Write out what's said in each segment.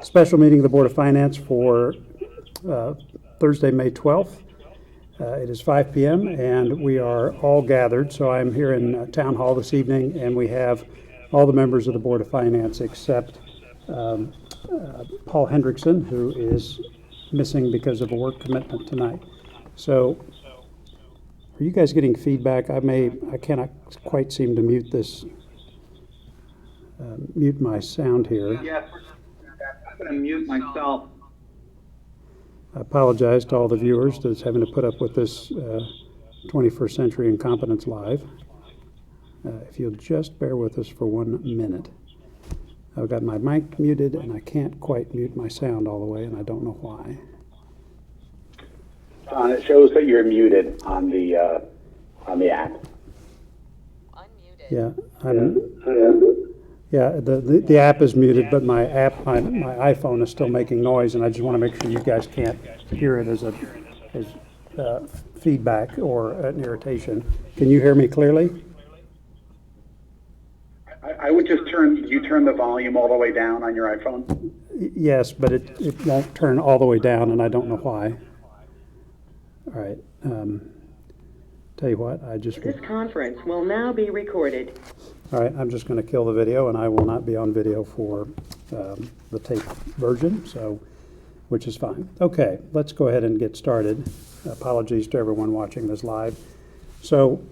special meeting of the Board of Finance for Thursday, May 12th. It is 5 p.m. and we are all gathered. So I'm here in Town Hall this evening, and we have all the members of the Board of Finance except Paul Hendrickson, who is missing because of a work commitment tonight. So are you guys getting feedback? I cannot quite seem to mute this, mute my sound here. Yes, I'm going to mute myself. I apologize to all the viewers that's having to put up with this 21st Century Incompetence Live. If you'll just bear with us for 1 minute. I've got my mic muted and I can't quite mute my sound all the way, and I don't know why. It shows that you're muted on the app. Unmuted. Yeah, the app is muted, but my iPhone is still making noise, and I just want to make sure you guys can't hear it as feedback or an irritation. Can you hear me clearly? I would just turn the volume all the way down on your iPhone? Yes, but it won't turn all the way down, and I don't know why. All right. Tell you what, This conference will now be recorded. All right, I'm just going to kill the video, and I will not be on video for the tape version, which is fine. Okay, let's go ahead and get started. Apologies to everyone watching this live. So,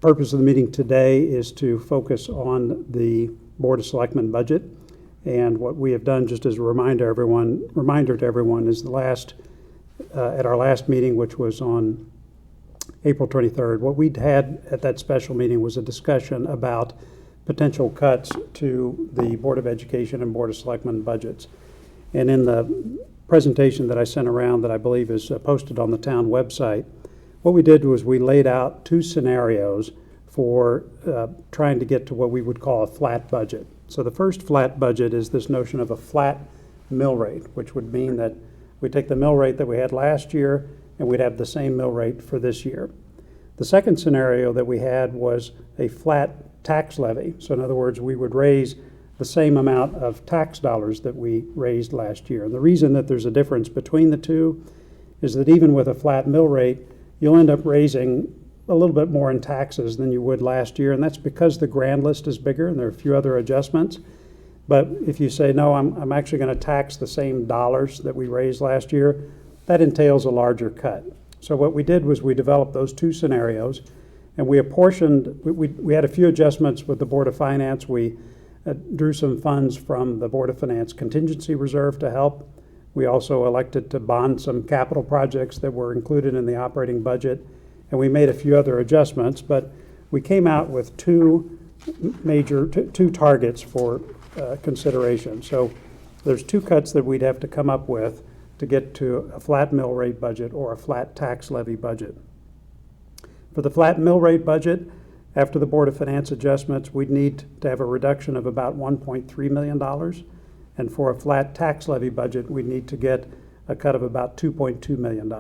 purpose of the meeting today is to focus on the Board of Selectmen budget, and what we have done, just as a reminder to everyone, is at our last meeting, which was on April 23rd, what we'd had at that special meeting was a discussion about potential cuts to the Board of Education and Board of Selectmen budgets. And in the presentation that I sent around that I believe is posted on the town website, what we did was we laid out two scenarios for trying to get to what we would call a flat budget. So the first flat budget is this notion of a flat mill rate, which would mean that we take the mill rate that we had last year and we'd have the same mill rate for this year. The second scenario that we had was a flat tax levy. So in other words, we would raise the same amount of tax dollars that we raised last year. And the reason that there's a difference between the two is that even with a flat mill rate, you'll end up raising a little bit more in taxes than you would last year, and that's because the grand list is bigger and there are a few other adjustments. But if you say, no, I'm actually going to tax the same dollars that we raised last year, that entails a larger cut. So what we did was we developed those two scenarios, and we apportioned, we had a few adjustments with the Board of Finance. We drew some funds from the Board of Finance contingency reserve to help. We also elected to bond some capital projects that were included in the operating budget, and we made a few other adjustments, but we came out with two targets for consideration. So there's two cuts that we'd have to come up with to get to a flat mill rate budget or a flat tax levy budget. For the flat mill rate budget, after the Board of Finance adjustments, we'd need to have a reduction of about $1.3 million. And for a flat tax levy budget, we'd need to get a cut of about $2.2 million.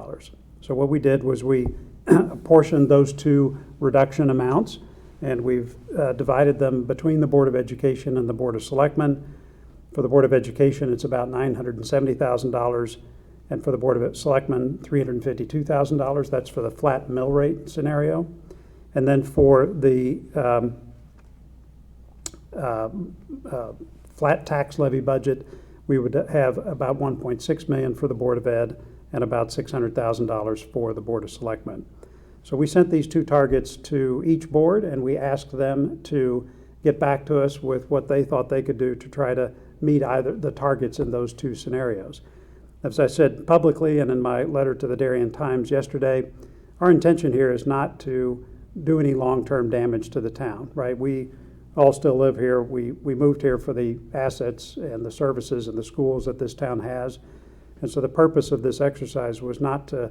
So what we did was we apportioned those two reduction amounts, and we've divided them between the Board of Education and the Board of Selectmen. For the Board of Education, it's about $970,000, and for the Board of Selectmen, $352,000. That's for the flat mill rate scenario. And then for the flat tax levy budget, we would have about $1.6 million for the Board of Ed and about $600,000 for the Board of Selectmen. So we sent these two targets to each board, and we asked them to get back to us with what they thought they could do to try to meet either the targets in those two scenarios. As I said publicly and in my letter to the Darien Times yesterday, our intention here is not to do any long-term damage to the town, right? We all still live here. We moved here for the assets and the services and the schools that this town has. And so the purpose of this exercise was not to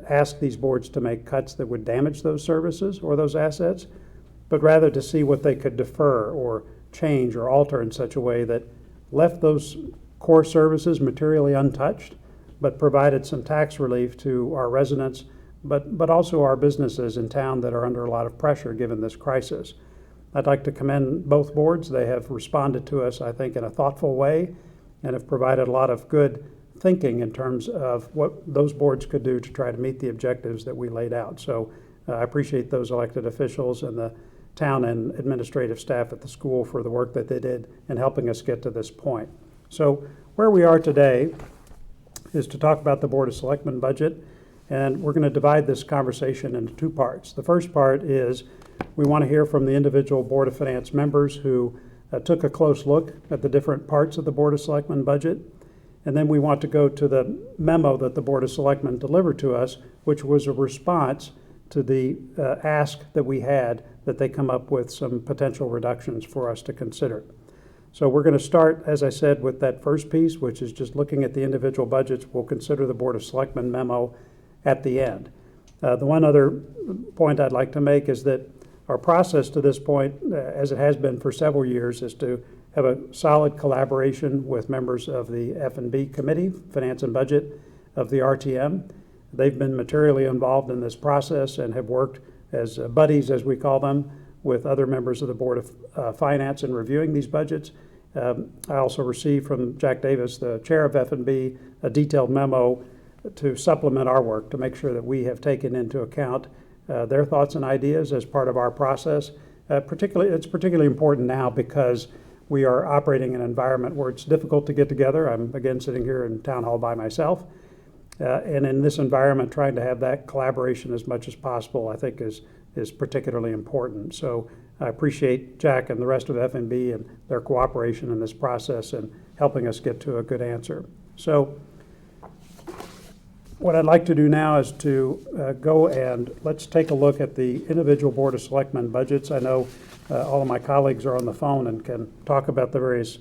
ask these boards to make cuts that would damage those services or those assets, but rather to see what they could defer or change or alter in such a way that left those core services materially untouched, but provided some tax relief to our residents, but also our businesses in town that are under a lot of pressure given this crisis. I'd like to commend both boards. They have responded to us, I think, in a thoughtful way, and have provided a lot of good thinking in terms of what those boards could do to try to meet the objectives that we laid out. So I appreciate those elected officials and the town and administrative staff at the school for the work that they did in helping us get to this point. So where we are today is to talk about the Board of Selectmen budget, and we're going to divide this conversation into two parts. The first part is we want to hear from the individual Board of Finance members who took a close look at the different parts of the Board of Selectmen budget. And then we want to go to the memo that the Board of Selectmen delivered to us, which was a response to the ask that we had that they come up with some potential reductions for us to consider. So we're going to start, as I said, with that first piece, which is just looking at the individual budgets. We'll consider the Board of Selectmen memo at the end. The one other point I'd like to make is that our process to this point, as it has been for several years, is to have a solid collaboration with members of the F&B Committee, Finance and Budget of the RTM. They've been materially involved in this process and have worked as buddies, as we call them, with other members of the Board of Finance in reviewing these budgets. I also received from Jack Davis, the chair of F&B, a detailed memo to supplement our work to make sure that we have taken into account their thoughts and ideas as part of our process. It's particularly important now because we are operating in an environment where it's difficult to get together. I'm again sitting here in town hall by myself. And in this environment, trying to have that collaboration as much as possible, I think is particularly important. So I appreciate Jack and the rest of F&B and their cooperation in this process and helping us get to a good answer. So what I'd like to do now is to go and let's take a look at the individual Board of Selectmen budgets. I know all of my colleagues are on the phone and can talk about the various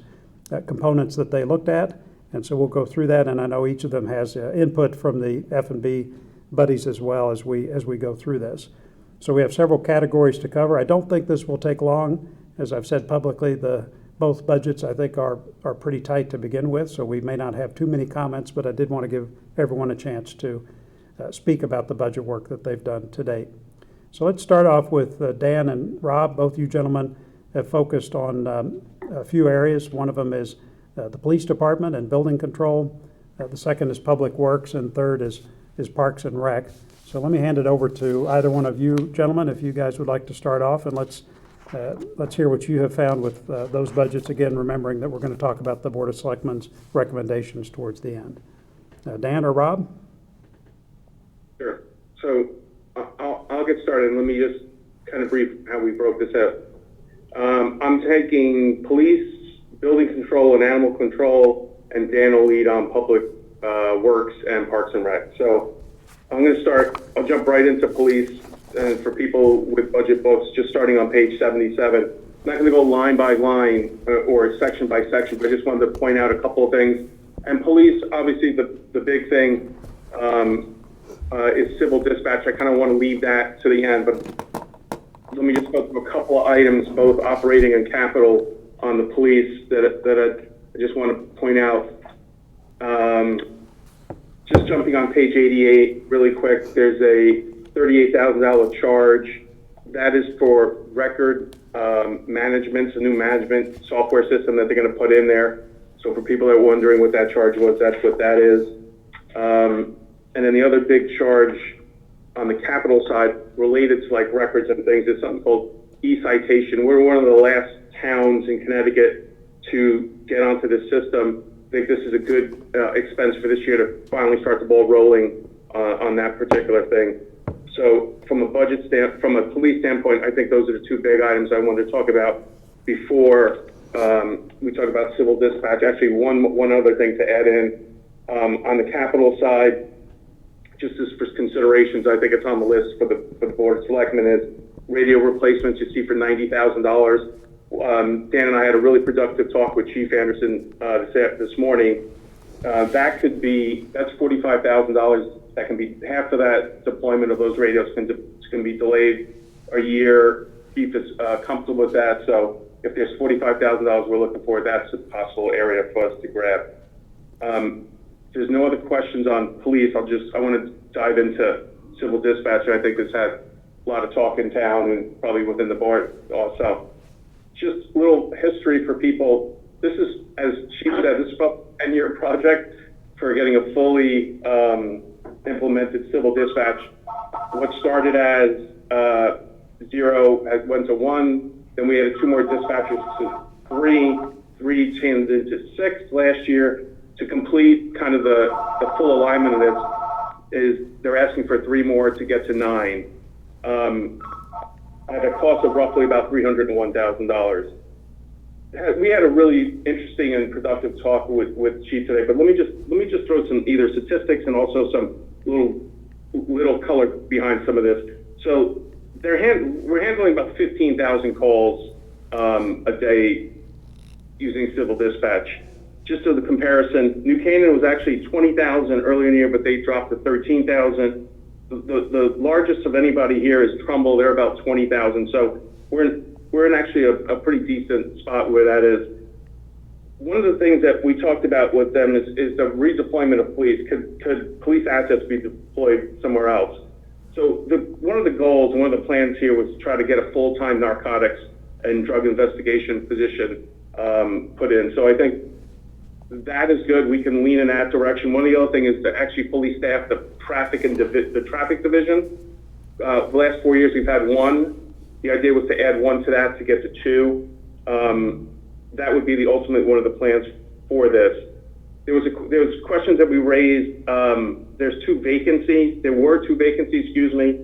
components that they looked at. And so we'll go through that, and I know each of them has input from the F&B buddies as well as we go through this. So we have several categories to cover. I don't think this will take long. As I've said publicly, both budgets I think are pretty tight to begin with, so we may not have too many comments, but I did want to give everyone a chance to speak about the budget work that they've done to date. So let's start off with Dan and Rob. Both you gentlemen have focused on a few areas. One of them is the police department and building control. The second is public works, and third is parks and rec. So let me hand it over to either one of you gentlemen if you guys would like to start off, and let's hear what you have found with those budgets. Again, remembering that we're going to talk about the Board of Selectmen's recommendations towards the end. Dan or Rob? Sure. So I'll get started, and let me just kind of brief how we broke this out. I'm taking police, building control, and animal control, and Dan will lead on public works and parks and rec. So I'm going to start, I'll jump right into police, and for people with budget books, just starting on page 77. I'm not going to go line by line or section by section, but I just wanted to point out a couple of things. And police, obviously the big thing is civil dispatch. I kind of want to leave that to the end, but let me just go through a couple of items, both operating and capital, on the police that I just want to point out. Just jumping on page 88 really quick, there's a $38,000 charge. That is for record management. It's a new management software system that they're going to put in there. So for people that are wondering what that charge was, that's what that is. And then the other big charge on the capital side related to like records and things is something called e-citation. We're one of the last towns in Connecticut to get onto this system. I think this is a good expense for this year to finally start the ball rolling on that particular thing. So from a from a police standpoint, I think those are the two big items I wanted to talk about before we talk about civil dispatch. Actually, one other thing to add in on the capital side, just as for considerations, I think it's on the list for the Board of Selectmen is radio replacements. You see for $90,000. Dan and I had a really productive talk with Chief Anderson this morning. That's $45,000. That can be half of that deployment of those radios can be delayed a year. Chief is comfortable with that. So if there's $45,000 we're looking for, that's a possible area for us to grab. If there's no other questions on police, I want to dive into civil dispatch. I think this had a lot of talk in town and probably within the board also. Just a little history for people. this is, as Chief said, this is about a 10-year project for getting a fully implemented civil dispatch. What started as 0 went to 1, then we added 2 more dispatchers to 3 changed into 6 last year. To complete kind of the full alignment of this, is they're asking for 3 more to get to 9, at a cost of roughly about $301,000. We had a really interesting and productive talk with Chief today, but let me just throw some either statistics and also some little color behind some of this. So we're handling about 15,000 calls a day using civil dispatch. Just as a comparison, New Canaan was actually 20,000 earlier in the year, but they dropped to 13,000. The largest of anybody here is Trumbull. They're about 20,000. So we're in actually a pretty decent spot where that is. One of the things that we talked about with them is the redeployment of police. Could police assets be deployed somewhere else? So one of the goals, one of the plans here was to try to get a full-time narcotics and drug investigation position put in. So I think that is good. We can lean in that direction. One of the other things is to actually fully staff the traffic and the traffic division. The last 4 years we've had 1. The idea was to add 1 to that to get to 2. That would be the ultimate one of the plans for this. There was questions that we raised. There's 2 vacancies. There were 2 vacancies, excuse me,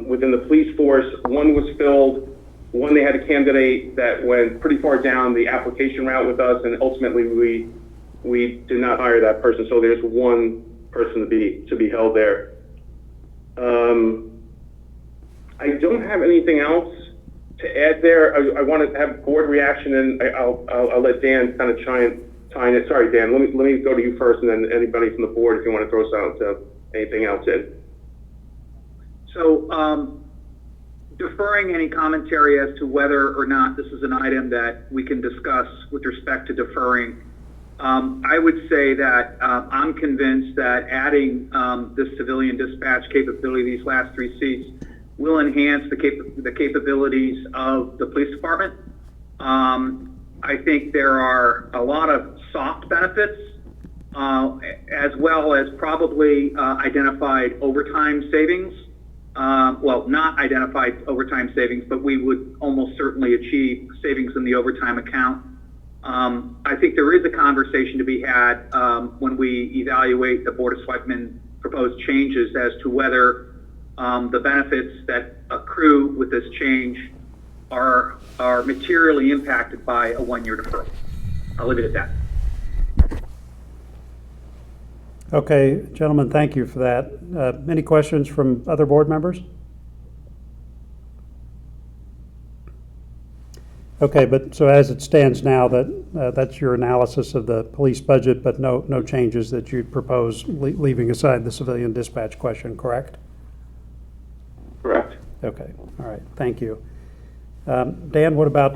within the police force. 1 was filled. 1, they had a candidate that went pretty far down the application route with us, and ultimately we did not hire that person. So there's 1 person to be held there. I don't have anything else to add there. I want to have board reaction, and I'll let Dan kind of chime in. Sorry, Dan. Let me go to you first, and then anybody from the board if you want to throw anything else in. So, deferring any commentary as to whether or not this is an item that we can discuss with respect to deferring, I would say that I'm convinced that adding this civilian dispatch capability, these last 3 seats, will enhance the capabilities of the police department. I think there are a lot of soft benefits, as well as probably identified overtime savings. Well, not identified overtime savings, but we would almost certainly achieve savings in the overtime account. I think there is a conversation to be had when we evaluate the Board of Selectmen proposed changes as to whether the benefits that accrue with this change are materially impacted by a 1-year deferral. I'll leave it at that. Okay, gentlemen, thank you for that. Any questions from other board members? Okay, but so as it stands now, that's your analysis of the police budget, but no changes that you'd propose, leaving aside the civilian dispatch question, correct? Correct. Okay, all right, thank you. Dan, what about?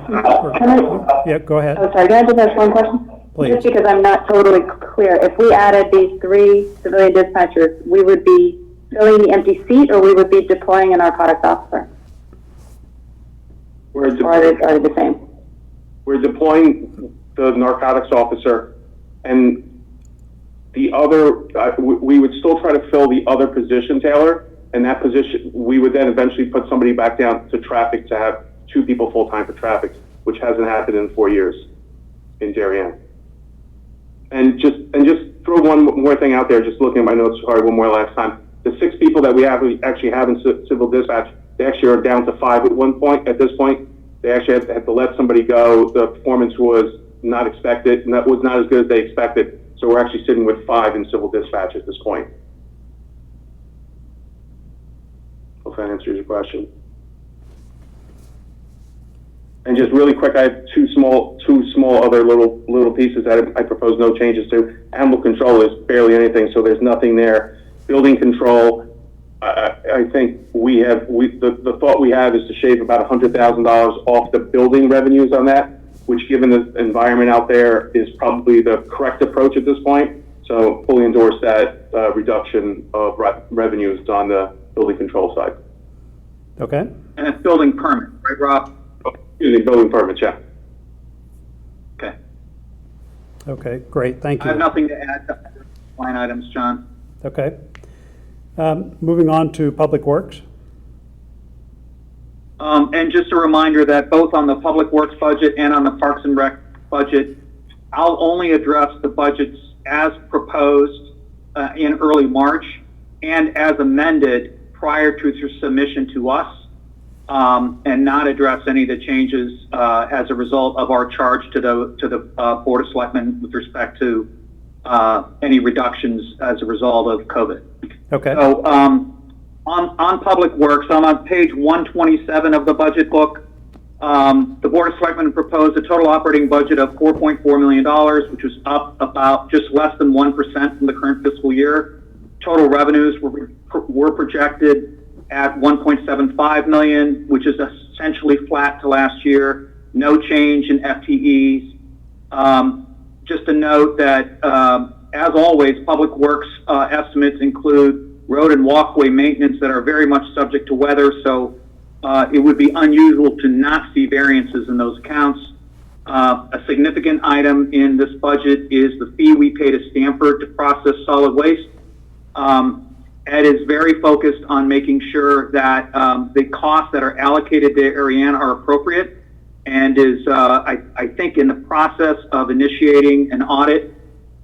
Yeah, go ahead. Oh, sorry, can I just ask one question? Please. Just because I'm not totally clear, if we added these 3 civilian dispatchers, we would be filling the empty seat, or we would be deploying a narcotics officer? Or are they the same? We're deploying the narcotics officer, and the other, we would still try to fill the other position, Taylor, and that position, we would then eventually put somebody back down to traffic to have 2 people full-time for traffic, which hasn't happened in 4 years in Darien. And just throw one more thing out there, just looking at my notes, sorry, one more last time. The 6 people that we actually have in civil dispatch, they actually are down to 5 at this point. They actually had to let somebody go. The performance was not expected, and that was not as good as they expected. So we're actually sitting with 5 in civil dispatch at this point. Hope that answers your question. And just really quick, I have two small other little pieces that I propose no changes to. Animal control is barely anything, so there's nothing there. Building control, I think the thought we have is to shave about $100,000 off the building revenues on that, which given the environment out there is probably the correct approach at this point. So fully endorse that reduction of revenues on the building control side. Okay. And it's building permit, right, Rob? Excuse me, building permits, yeah. Okay. Okay, great, thank I have you. nothing to add to line items, John. Okay. Moving on to Public Works. And just a reminder that both on the Public Works budget and on the Parks and Rec budget, I'll only address the budgets as proposed in early March and as amended prior to their submission to us, and not address any of the changes as a result of our charge to the Board of Selectmen with respect to any reductions as a result of COVID. Okay. So on Public Works, I'm on page 127 of the budget book. The Board of Selectmen proposed a total operating budget of $4.4 million, which was up about just less than 1% from the current fiscal year. Total revenues were projected at $1.75 million, which is essentially flat to last year. No change in FTEs. Just to note that, as always, Public Works estimates include road and walkway maintenance that are very much subject to weather, so it would be unusual to not see variances in those accounts. A significant item in this budget is the fee we pay to Stanford to process solid waste. Ed is very focused on making sure that the costs that are allocated to Ariane are appropriate, and is, I think, in the process of initiating an audit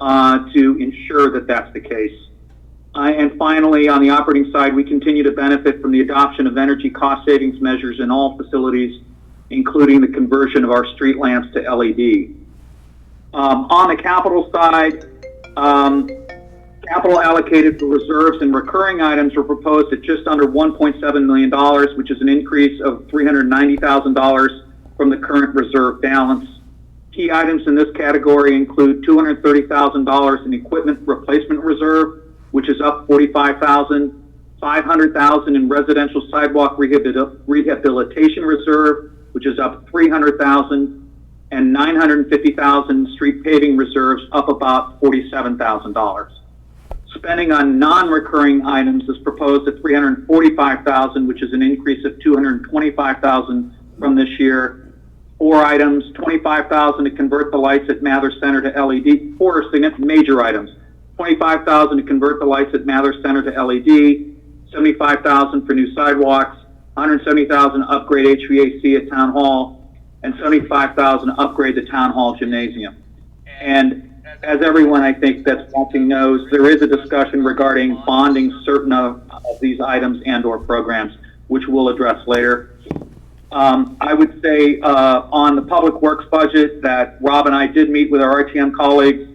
to ensure that that's the case. And finally, on the operating side, we continue to benefit from the adoption of energy cost savings measures in all facilities, including the conversion of our street lamps to LED. On the capital side, capital allocated for reserves and recurring items were proposed at just under $1.7 million, which is an increase of $390,000 from the current reserve balance. Key items in this category include $230,000 in equipment replacement reserve, which is up $45,000, $500,000 in residential sidewalk rehabilitation reserve, which is up $300,000, and $950,000 street paving reserves, up about $47,000. Spending on non-recurring items is proposed at $345,000, which is an increase of $225,000 from this year. 4 items, $25,000 to convert the lights at Mather Center to LED. 4 significant major items. $25,000 to convert the lights at Mather Center to LED, $75,000 for new sidewalks, $170,000 to upgrade HVAC at Town Hall, and $75,000 to upgrade the Town Hall gymnasium. And as everyone I think that's watching knows, there is a discussion regarding bonding certain of these items and/or programs, which we'll address later. I would say on the Public Works budget that Rob and I did meet with our RTM colleagues,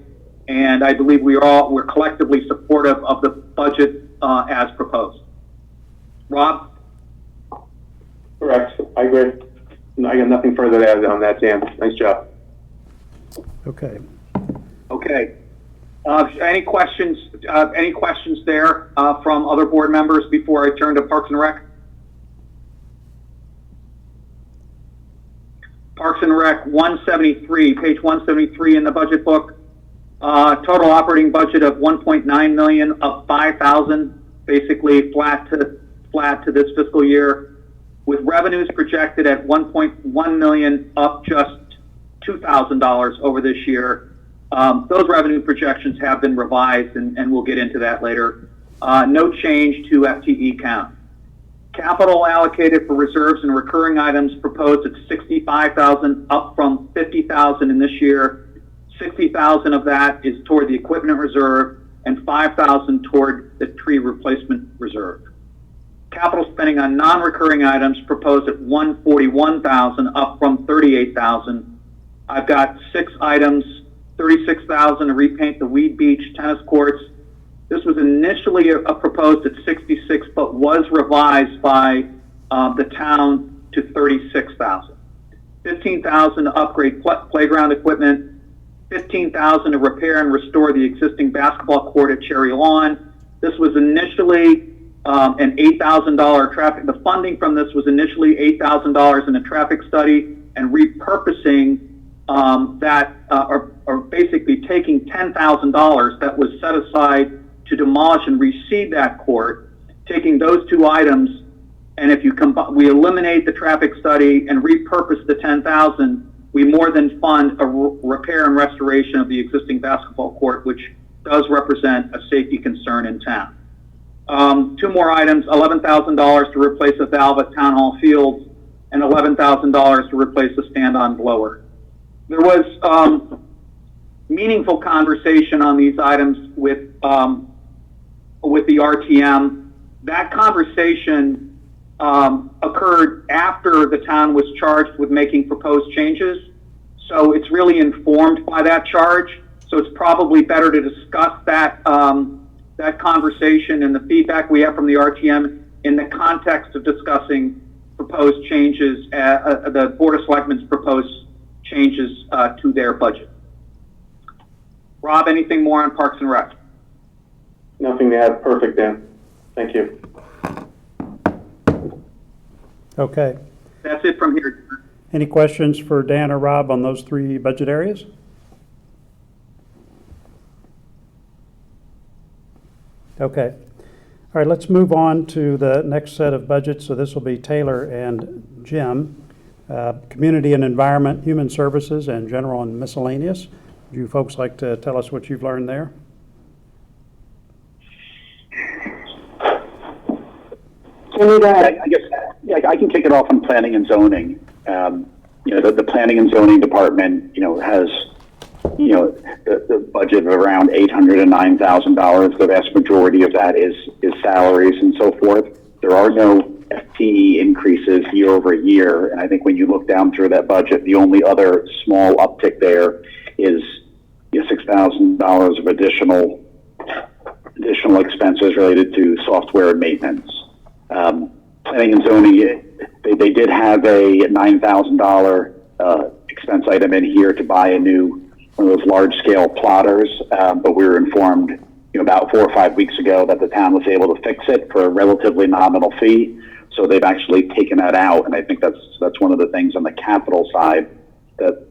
and I believe we're collectively supportive of the budget as proposed. Rob? Correct. I agree. I got nothing further to add on that, Dan. Nice job. Okay. Okay. Any questions there from other board members before I turn to Parks and Rec? Parks and Rec 173, page 173 in the budget book. Total operating budget of $1.9 million, up $5,000, basically flat to this fiscal year, with revenues projected at $1.1 million, up just $2,000 over this year. Those revenue projections have been revised, and we'll get into that later. No change to FTE count. Capital allocated for reserves and recurring items proposed at $65,000, up from $50,000 in this year. $60,000 of that is toward the equipment reserve, and $5,000 toward the tree replacement reserve. Capital spending on non-recurring items proposed at $141,000, up from $38,000. I've got 6 items, $36,000 to repaint the Weed Beach tennis courts. This was initially proposed at $66,000, but was revised by the town to $36,000. $15,000 to upgrade playground equipment. $15,000 to repair and restore the existing basketball court at Cherry Lawn. This was initially an $8,000 traffic. The funding from this was initially $8,000 in a traffic study, and repurposing that, or basically taking $10,000 that was set aside to demolish and reseed that court, taking those 2 items, and if you we eliminate the traffic study and repurpose the $10,000, we more than fund a repair and restoration of the existing basketball court, which does represent a safety concern in town. Two more items, $11,000 to replace a valve at Town Hall Fields and $11,000 to replace a stand-on blower. There was meaningful conversation on these items with the RTM. That conversation occurred after the town was charged with making proposed changes. So it's really informed by that charge. So it's probably better to discuss that, that conversation and the feedback we have from the RTM in the context of discussing proposed changes, the Board of Selectmen's proposed changes to their budget. Rob, anything more on Parks and Rec? Nothing to add. Perfect, Dan. Thank you. Okay. That's it from here. Any questions for Dan or Rob on those three budget areas? Okay. All right, let's move on to the next set of budgets. So this will be Taylor and Jim. Community and Environment, Human Services, and General and Miscellaneous. Would you folks like to tell us what you've learned there? Can you go ahead? I guess I can kick it off on planning and zoning. The planning and zoning department, has, the budget of around $809,000. The vast majority of that is salaries and so forth. There are no FTE increases year over year. And I think when you look down through that budget, the only other small uptick there is $6,000 of additional expenses related to software and maintenance. Planning and zoning, they did have a $9,000 expense item in here to buy one of those large-scale plotters, but we were informed about 4 or 5 weeks ago that the town was able to fix it for a relatively nominal fee. So they've actually taken that out, and I think that's one of the things on the capital side that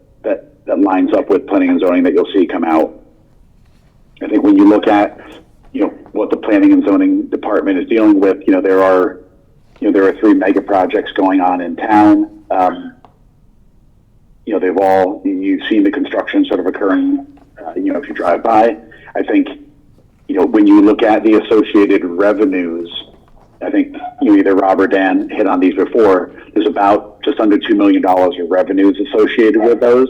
lines up with planning and zoning that you'll see come out. I think when you look at what the planning and zoning department is dealing with, there are 3 mega projects going on in town. You've seen the construction sort of occurring, if you drive by. I think, when you look at the associated revenues, I think either Rob or Dan hit on these before, there's about just under $2 million of revenues associated with those.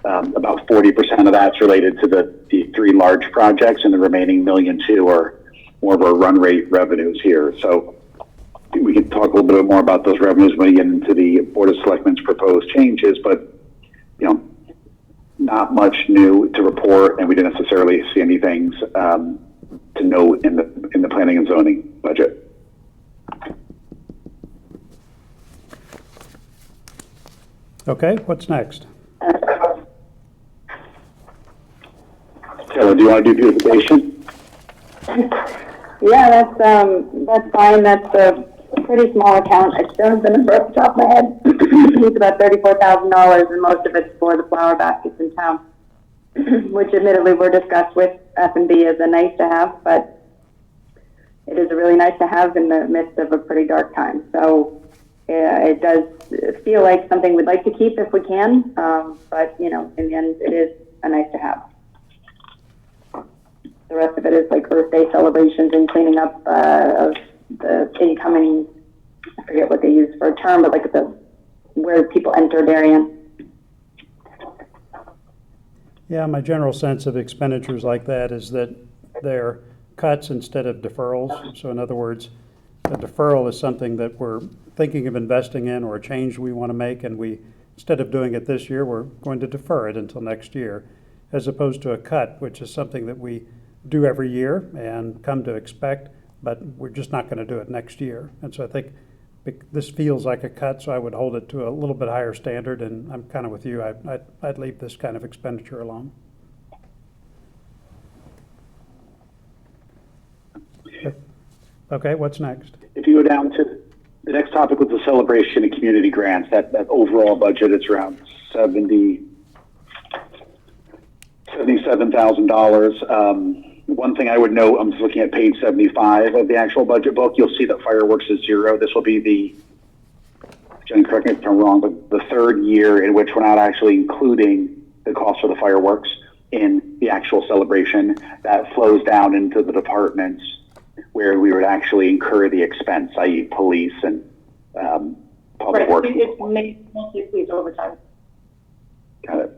About 40% of that's related to the 3 large projects, and the remaining $1.2 million are more of our run rate revenues here. So we can talk a little bit more about those revenues when we get into the Board of Selectmen's proposed changes, but not much new to report, and we didn't necessarily see any things to note in the planning and zoning budget. Okay, what's next? Taylor, do you want to do beautification? Yeah, that's fine. That's a pretty small account. I don't have the number off the top of my head. It's about $34,000, and most of it's for the flower baskets in town, which admittedly were discussed with F&B as a nice to have, but it is a really nice to have in the midst of a pretty dark time. So it does feel like something we'd like to keep if we can, but in the end, it is a nice to have. The rest of it is like Earth Day celebrations and cleaning up of the incoming, I forget what they use for a term, but like where people enter Darien. Yeah, my general sense of expenditures like that is that they're cuts instead of deferrals. So in other words, a deferral is something that we're thinking of investing in or a change we want to make, and instead of doing it this year, we're going to defer it until next year, as opposed to a cut, which is something that we do every year and come to expect, but we're just not going to do it next year. And so I think this feels like a cut, so I would hold it to a little bit higher standard, and I'm kind of with you. I'd leave this kind of expenditure alone. Okay, what's next? If you go down to the next topic with the celebration and community grants, that overall budget, it's around $77,000. One thing I would note, I'm just looking at page 75 of the actual budget book, you'll see that fireworks is 0. This will be Jen, correct me if I'm wrong, but the third year in which we're not actually including the cost for the fireworks in the actual celebration. That flows down into the departments where we would actually incur the expense, i.e. police and public works. It's mostly police overtime. Got it.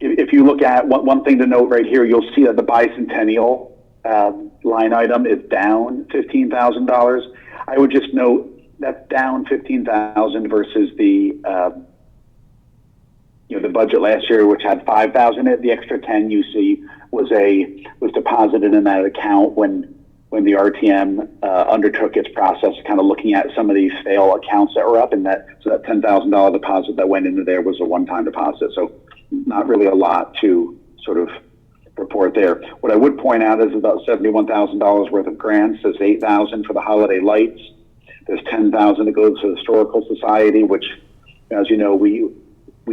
If you look at one thing to note right here, you'll see that the Bicentennial line item is down $15,000. I would just note that's down $15,000 versus the the budget last year, which had $5,000. The extra 10 you see was deposited in that account when the RTM undertook its process, kind of looking at some of these fail accounts that were up, and that $10,000 deposit that went into there was a one-time deposit. So not really a lot to sort of report there. What I would point out is about $71,000 worth of grants. There's $8,000 for the holiday lights. There's $10,000 that goes to the Historical Society, which, as you know, we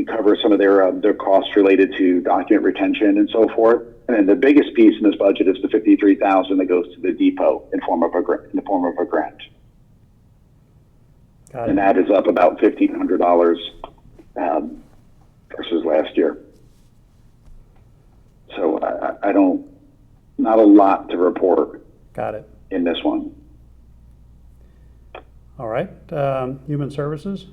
cover some of their costs related to document retention and so forth. And then the biggest piece in this budget is the $53,000 that goes to the depot in the form of a grant. Got it. And that is up about $1,500 versus last year. So I don't, not a lot to report. Got it. In this one. All right. Human Services?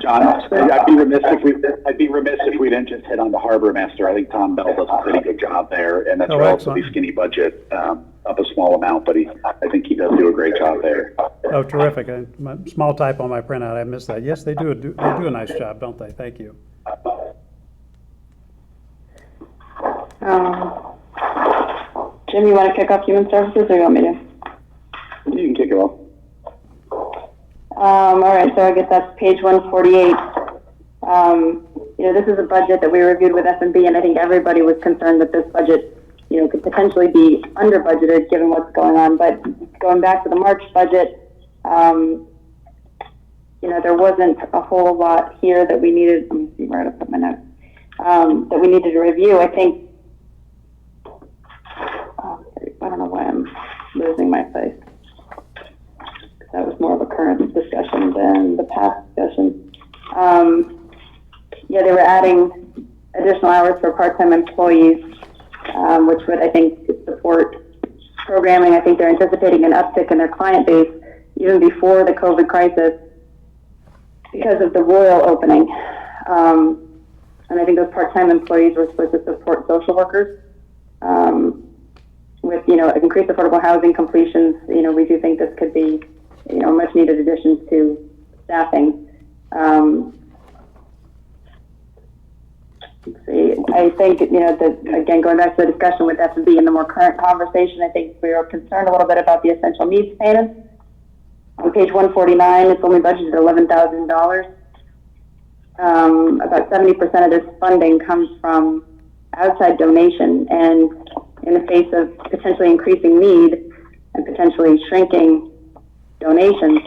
John, I'd be remiss if we didn't just hit on the harbor master. I think Tom Bell does a pretty good job there, and that's a relatively skinny budget, up a small amount, but I think he does do a great job there. Oh, terrific. Small typo on my printout. I missed that. Yes, they do a nice job, don't they? Thank you. Jim, you want to kick off Human Services, or you want me to? You can kick it off. All right, so I guess that's page 148. This is a budget that we reviewed with F&B, and I think everybody was concerned that this budget, could potentially be under budgeted given what's going on. But going back to the March budget, there wasn't a whole lot here that we needed. Let me see where to put my notes. That we needed to review. I think, I don't know why I'm losing my place. That was more of a current discussion than the past discussion. They were adding additional hours for part-time employees, which would, I think, support programming. I think they're anticipating an uptick in their client base even before the COVID crisis because of the Royal opening. And I think those part-time employees were supposed to support social workers. With, increased affordable housing completions, we do think this could be much needed additions to staffing. Let's see. I think, again, going back to the discussion with F&B in the more current conversation, I think we are concerned a little bit about the essential needs payments. On page 149, it's only budgeted $11,000. About 70% of this funding comes from outside donation, and in the face of potentially increasing need and potentially shrinking donations,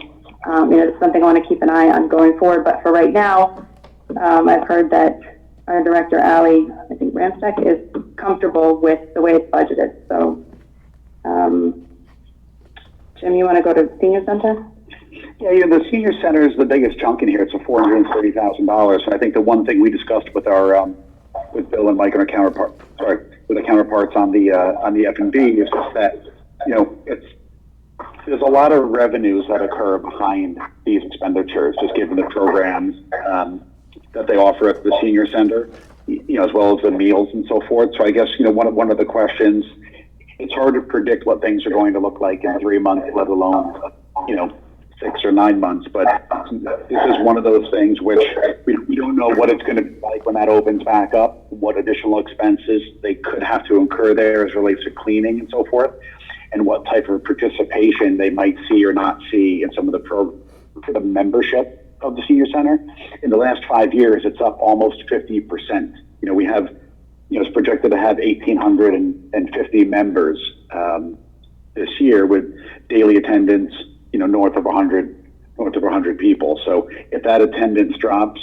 it's something I want to keep an eye on going forward. But for right now, I've heard that our director, Allie, I think Ramstek, is comfortable with the way it's budgeted. So, Jim, you want to go to Senior Center? Yeah, the Senior Center is the biggest chunk in here. It's a $430,000. And I think the one thing we discussed with our with Bill and Mike and our with the counterparts on the F&B is just that there's a lot of revenues that occur behind these expenditures, just given the programs that they offer at the Senior Center, as well as the meals and so forth. So I guess, one of the questions, it's hard to predict what things are going to look like in 3 months, let alone, 6 or 9 months. But this is one of those things which we don't know what it's going to be like when that opens back up, what additional expenses they could have to incur there as relates to cleaning and so forth, and what type of participation they might see or not see in some of the membership of the Senior Center. In the last 5 years, it's up almost 50%. We have, it's projected to have 1,850 members this year with daily attendance, north of 100 people. So if that attendance drops,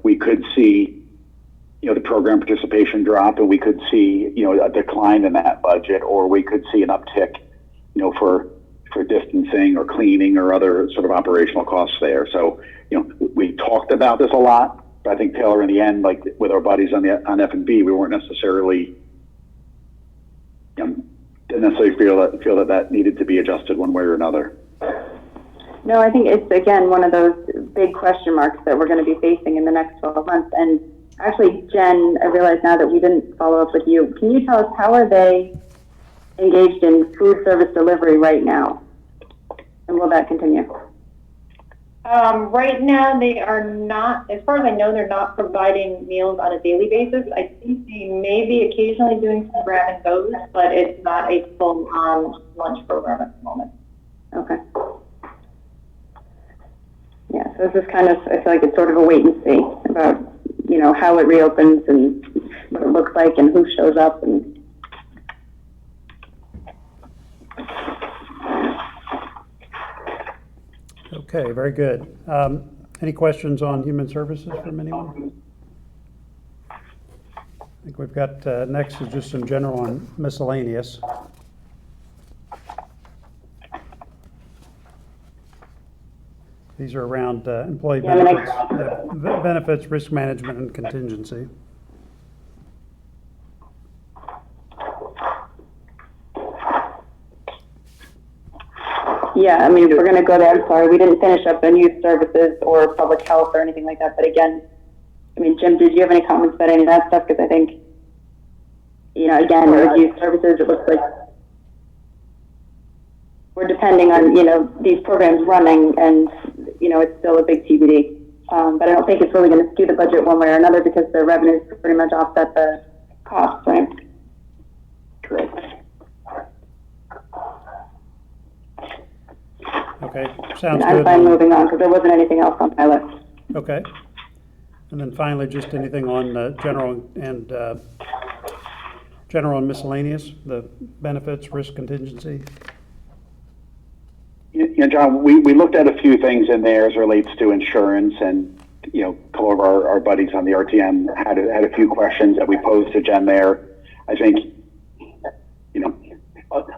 we could see, the program participation drop, and we could see, a decline in that budget, or we could see an uptick, for distancing or cleaning or other sort of operational costs there. So, we talked about this a lot, but I think Taylor, in the end, like with our buddies on F&B, we weren't necessarily, didn't necessarily feel that needed to be adjusted one way or another. No, I think it's, again, one of those big question marks that we're going to be facing in the next 12 months. And actually, Jen, I realize now that we didn't follow up with you. Can you tell us, how are they engaged in food service delivery right now? And will that continue? Right now, they are not, as far as I know, they're not providing meals on a daily basis. I think they may be occasionally doing some grab and goes, but it's not a full lunch program at the moment. Okay. Yeah, so this is kind of, I feel like it's sort of a wait and see about, how it reopens and what it looks like and who shows up. And Okay, very good. Any questions on human services from anyone? I think we've got, next is just some general on miscellaneous. These are around employee benefits, risk management, and contingency. yeah, I mean, if we're going to go there, I'm sorry, we didn't finish up on youth services or public health or anything like that. But again, I mean, Jim, did you have any comments about any of that stuff? Because I think, again, with youth services, it looks like we're depending on, these programs running, and, it's still a big TBD. But I don't think it's really going to skew the budget one way or another because the revenues pretty much offset the costs, right? Correct. Okay, sounds I'm good. fine moving on because there wasn't anything else on my list. Okay. And then finally, just anything on general and miscellaneous, the benefits, risk contingency? John, we looked at a few things in there as it relates to insurance, and a couple of our buddies on the RTM had a few questions that we posed to Jen there. I think,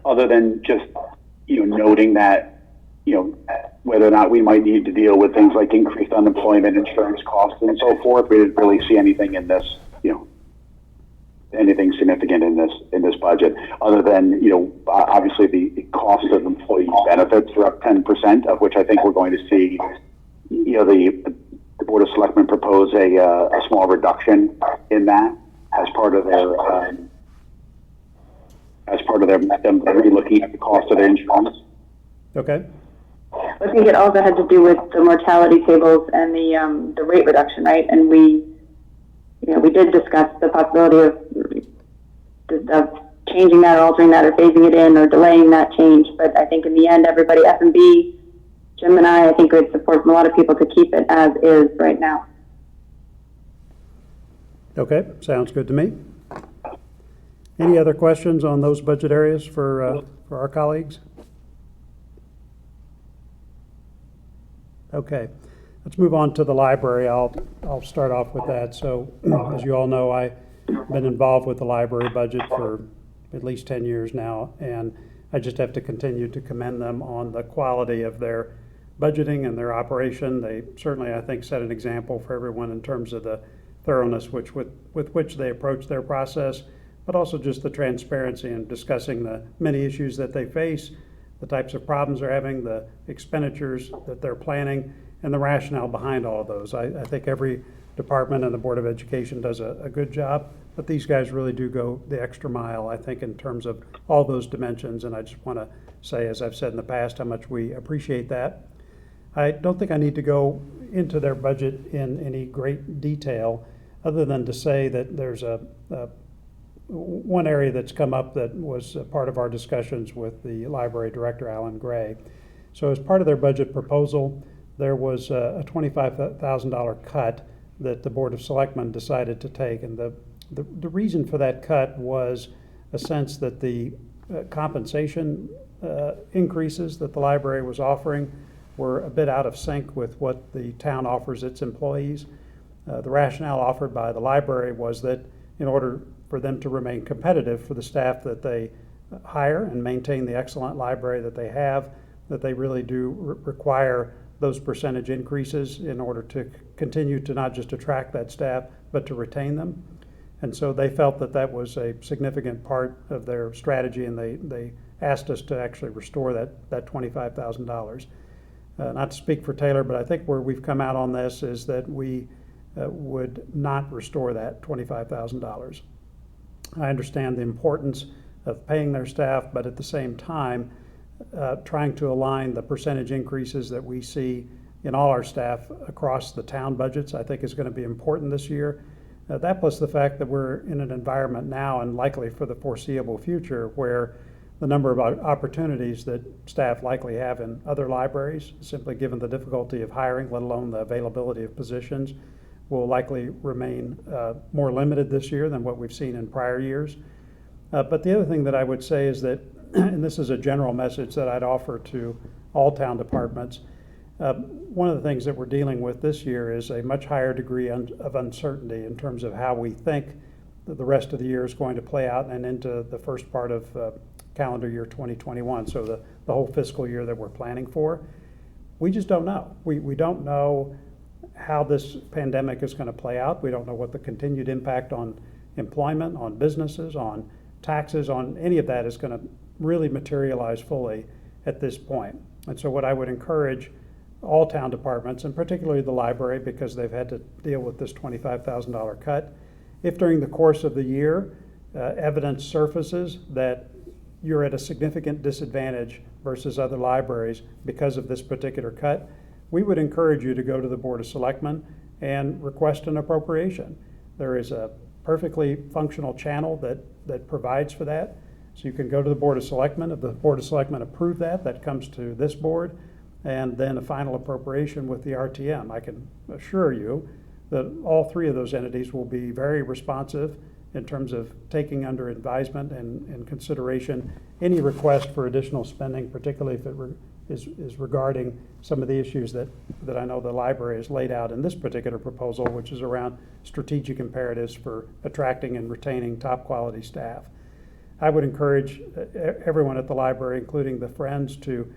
other than just noting that whether or not we might need to deal with things like increased unemployment insurance costs and so forth, we didn't really see anything in this, anything significant in this budget, other than obviously the cost of employee benefits are up 10%, of which I think we're going to see the Board of Selectmen propose a small reduction in that as part of their them looking at the cost of their insurance. Okay. I think it also had to do with the mortality tables and the rate reduction, right? And we did discuss the possibility of changing that or altering that or phasing it in or delaying that change. But I think in the end, everybody, F&B, Jim and I think we had support from a lot of people to keep it as is right now. Okay, sounds good to me. Any other questions on those budget areas for our colleagues? Okay, let's move on to the library. I'll start off with that. So, as you all know, I've been involved with the library budget for at least 10 years now, and I just have to continue to commend them on the quality of their budgeting and their operation. They certainly, I think, set an example for everyone in terms of the thoroughness with which they approach their process, but also just the transparency in discussing the many issues that they face, the types of problems they're having, the expenditures that they're planning, and the rationale behind all of those. I think every department and the Board of Education does a good job, but these guys really do go the extra mile, I think, in terms of all those dimensions, and I just want to say, as I've said in the past, how much we appreciate that. I don't think I need to go into their budget in any great detail, other than to say that there's one area that's come up that was part of our discussions with the library director, Alan Gray. So as part of their budget proposal, there was a $25,000 cut that the Board of Selectmen decided to take. And the reason for that cut was a sense that the compensation increases that the library was offering were a bit out of sync with what the town offers its employees. The rationale offered by the library was that in order for them to remain competitive for the staff that they hire and maintain the excellent library that they have, that they really do require those percentage increases in order to continue to not just attract that staff, but to retain them. And so they felt that that was a significant part of their strategy, and they asked us to actually restore that $25,000. Not to speak for Taylor, but I think where we've come out on this is that we would not restore that $25,000. I understand the importance of paying their staff, but at the same time, trying to align the percentage increases that we see in all our staff across the town budgets, I think is going to be important this year. That plus the fact that we're in an environment now and likely for the foreseeable future where the number of opportunities that staff likely have in other libraries, simply given the difficulty of hiring, let alone the availability of positions, will likely remain more limited this year than what we've seen in prior years. But the other thing that I would say is that, and this is a general message that I'd offer to all town departments, one of the things that we're dealing with this year is a much higher degree of uncertainty in terms of how we think that the rest of the year is going to play out and into the first part of calendar year 2021, so the whole fiscal year that we're planning for. We just don't know. We don't know how this pandemic is going to play out. We don't know what the continued impact on employment, on businesses, on taxes, on any of that is going to really materialize fully at this point. And so what I would encourage all town departments, and particularly the library, because they've had to deal with this $25,000 cut, if during the course of the year evidence surfaces that you're at a significant disadvantage versus other libraries because of this particular cut, we would encourage you to go to the Board of Selectmen and request an appropriation. There is a perfectly functional channel that provides for that. So you can go to the Board of Selectmen. If the Board of Selectmen approve that comes to this board, and then a final appropriation with the RTM. I can assure you that all three of those entities will be very responsive in terms of taking under advisement and consideration any request for additional spending, particularly if it is regarding some of the issues that I know the library has laid out in this particular proposal, which is around strategic imperatives for attracting and retaining top quality staff. I would encourage everyone at the library, including the Friends, to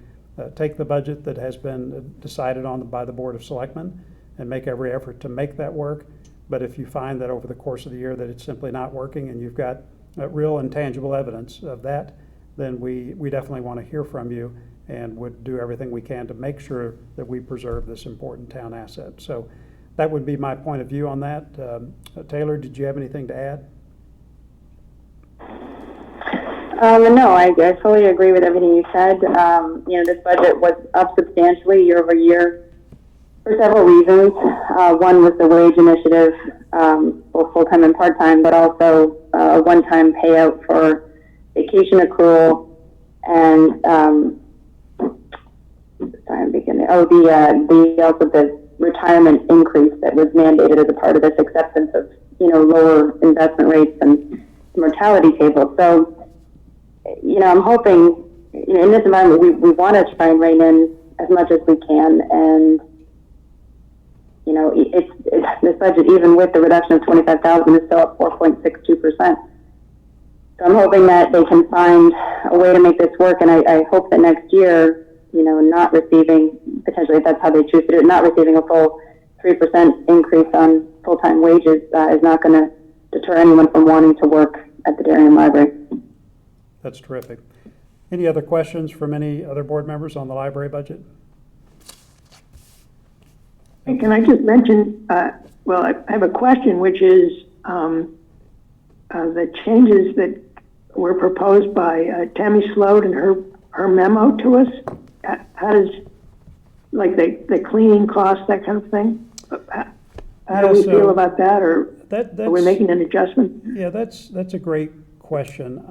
take the budget that has been decided on by the Board of Selectmen and make every effort to make that work. But if you find that over the course of the year that it's simply not working and you've got real and tangible evidence of that, then we definitely want to hear from you and would do everything we can to make sure that we preserve this important town asset. So that would be my point of view on that. Taylor, did you have anything to add? No, I fully agree with everything you said. This budget was up substantially year over year for several reasons. One was the wage initiative, both full-time and part-time, but also a one-time payout for vacation accrual and the retirement increase that was mandated as a part of this acceptance of lower investment rates and mortality table. So I'm hoping in this environment we want to try and rein in as much as we can, and it's this budget, even with the reduction of $25,000, is still up 4.62%. So I'm hoping that they can find a way to make this work, and I hope that next year, not receiving, potentially if that's how they choose to do it, not receiving a full 3% increase on full-time wages is not going to deter anyone from wanting to work at the Darien Library. That's terrific. Any other questions from any other board members on the library budget? And can I just mention, I have a question, which is the changes that were proposed by Tammy Sloat in her memo to us. How does, like the cleaning costs, that kind of thing? How do we feel about that, or are we making an adjustment? Yeah, that's a great question.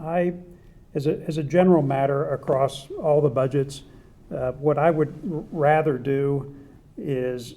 As a general matter across all the budgets, what I would rather do is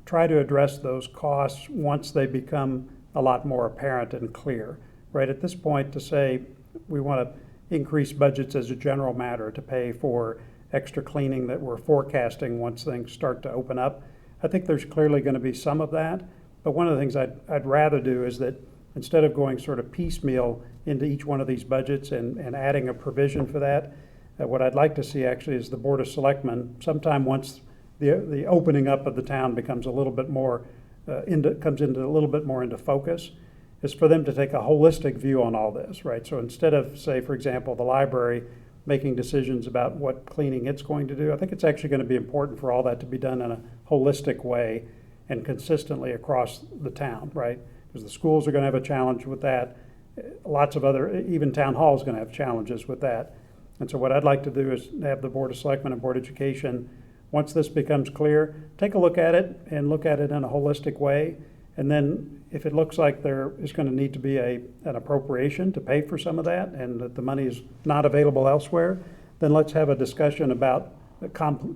try to address those costs once they become a lot more apparent and clear. Right at this point, to say we want to increase budgets as a general matter to pay for extra cleaning that we're forecasting once things start to open up, I think there's clearly going to be some of that. But one of the things I'd rather do is that instead of going sort of piecemeal into each one of these budgets and adding a provision for that, what I'd like to see actually is the Board of Selectmen, sometime once the opening up of the town becomes a little bit more, comes into a little bit more into focus, is for them to take a holistic view on all this, right? So instead of, say, for example, the library making decisions about what cleaning it's going to do, I think it's actually going to be important for all that to be done in a holistic way and consistently across the town, right? Because the schools are going to have a challenge with that. Lots of other, even town hall is going to have challenges with that. And so what I'd like to do is have the Board of Selectmen and Board of Education, once this becomes clear, take a look at it and look at it in a holistic way. And then if it looks like there is going to need to be an appropriation to pay for some of that and that the money is not available elsewhere, then let's have a discussion about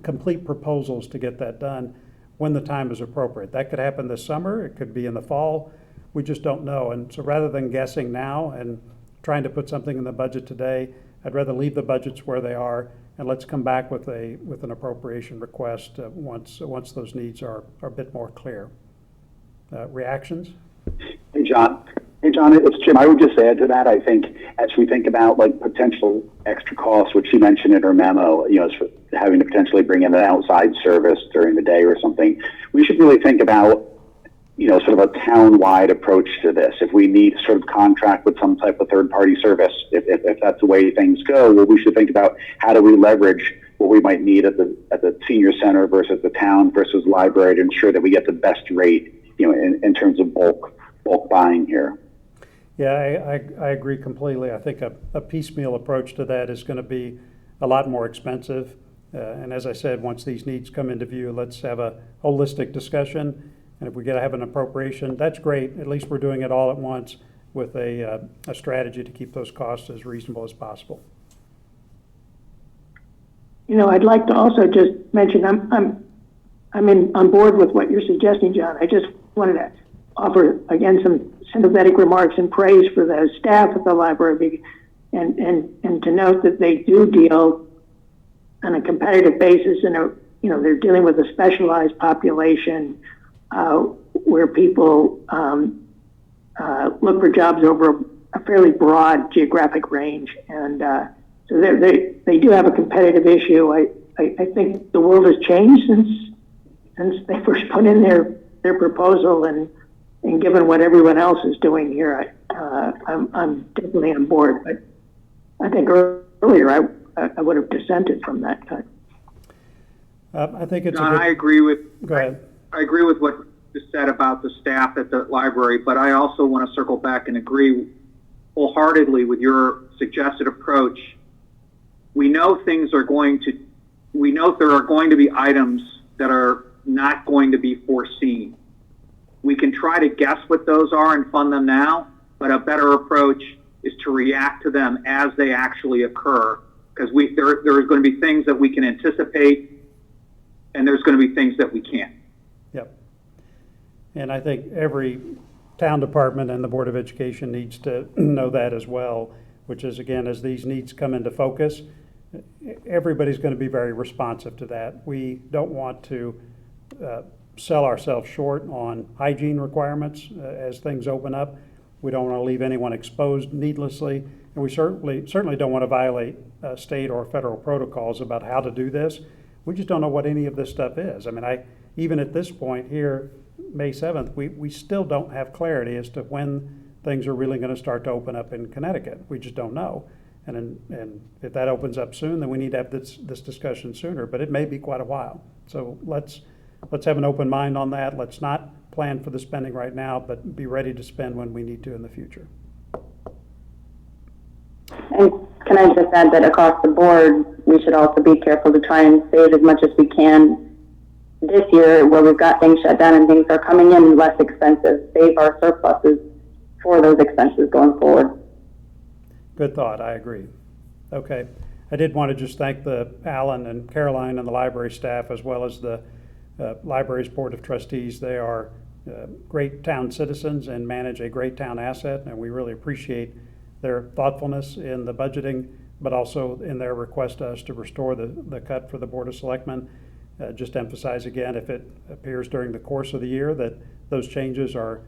complete proposals to get that done when the time is appropriate. That could happen this summer, it could be in the fall, we just don't know. And so rather than guessing now and trying to put something in the budget today, I'd rather leave the budgets where they are and let's come back with an appropriation request once those needs are a bit more clear. Reactions? Hey, John, it's Jim. I would just add to that, I think, as we think about like potential extra costs, which she mentioned in her memo, as for having to potentially bring in an outside service during the day or something, we should really think about, sort of a town-wide approach to this. If we need to sort of contract with some type of third-party service, if that's the way things go, well, we should think about how do we leverage what we might need at the senior center versus the town versus library to ensure that we get the best rate, in terms of bulk buying here. Yeah, I agree completely. I think a piecemeal approach to that is going to be a lot more expensive. And as I said, once these needs come into view, let's have a holistic discussion. And if we get to have an appropriation, that's great. At least we're doing it all at once with a strategy to keep those costs as reasonable as possible. I'd like to also just mention I'm on board with what you're suggesting, John. I just wanted to offer again some sympathetic remarks and praise for the staff at the library, and to note that they do deal on a competitive basis, and they're dealing with a specialized population where people look for jobs over a fairly broad geographic range, and so they do have a competitive issue. I think the world has changed since they first put in their proposal, and given what everyone else is doing here, I'm definitely on board. But I think earlier I would have dissented from that cut. I think it's John, I agree with. Go ahead. I agree with what you said about the staff at the library, but I also want to circle back and agree wholeheartedly with your suggested approach. We know there are going to be items that are not going to be foreseen. We can try to guess what those are and fund them now, but a better approach is to react to them as they actually occur, because there is going to be things that we can anticipate, and there's going to be things that we can't. Yep. And I think every town department and the Board of Education needs to know that as well, which is, again, as these needs come into focus, everybody's going to be very responsive to that. We don't want to sell ourselves short on hygiene requirements as things open up. We don't want to leave anyone exposed needlessly, and we certainly don't want to violate state or federal protocols about how to do this. We just don't know what any of this stuff is. I mean, even at this point here, May 7th, we still don't have clarity as to when things are really going to start to open up in Connecticut. We just don't know. And if that opens up soon, then we need to have this discussion sooner, but it may be quite a while. So let's have an open mind on that. Let's not plan for the spending right now, but be ready to spend when we need to in the future. And can I just add that across the board, we should also be careful to try and save as much as we can this year where we've got things shut down and things are coming in less expensive. Save our surpluses for those expenses going forward. Good thought. I agree. Okay. I did want to just thank the Alan and Caroline and the library staff, as well as the library's Board of Trustees. They are great town citizens and manage a great town asset, and we really appreciate their thoughtfulness in the budgeting, but also in their request to us to restore the cut for the Board of Selectmen. Just emphasize again, if it appears during the course of the year that those changes are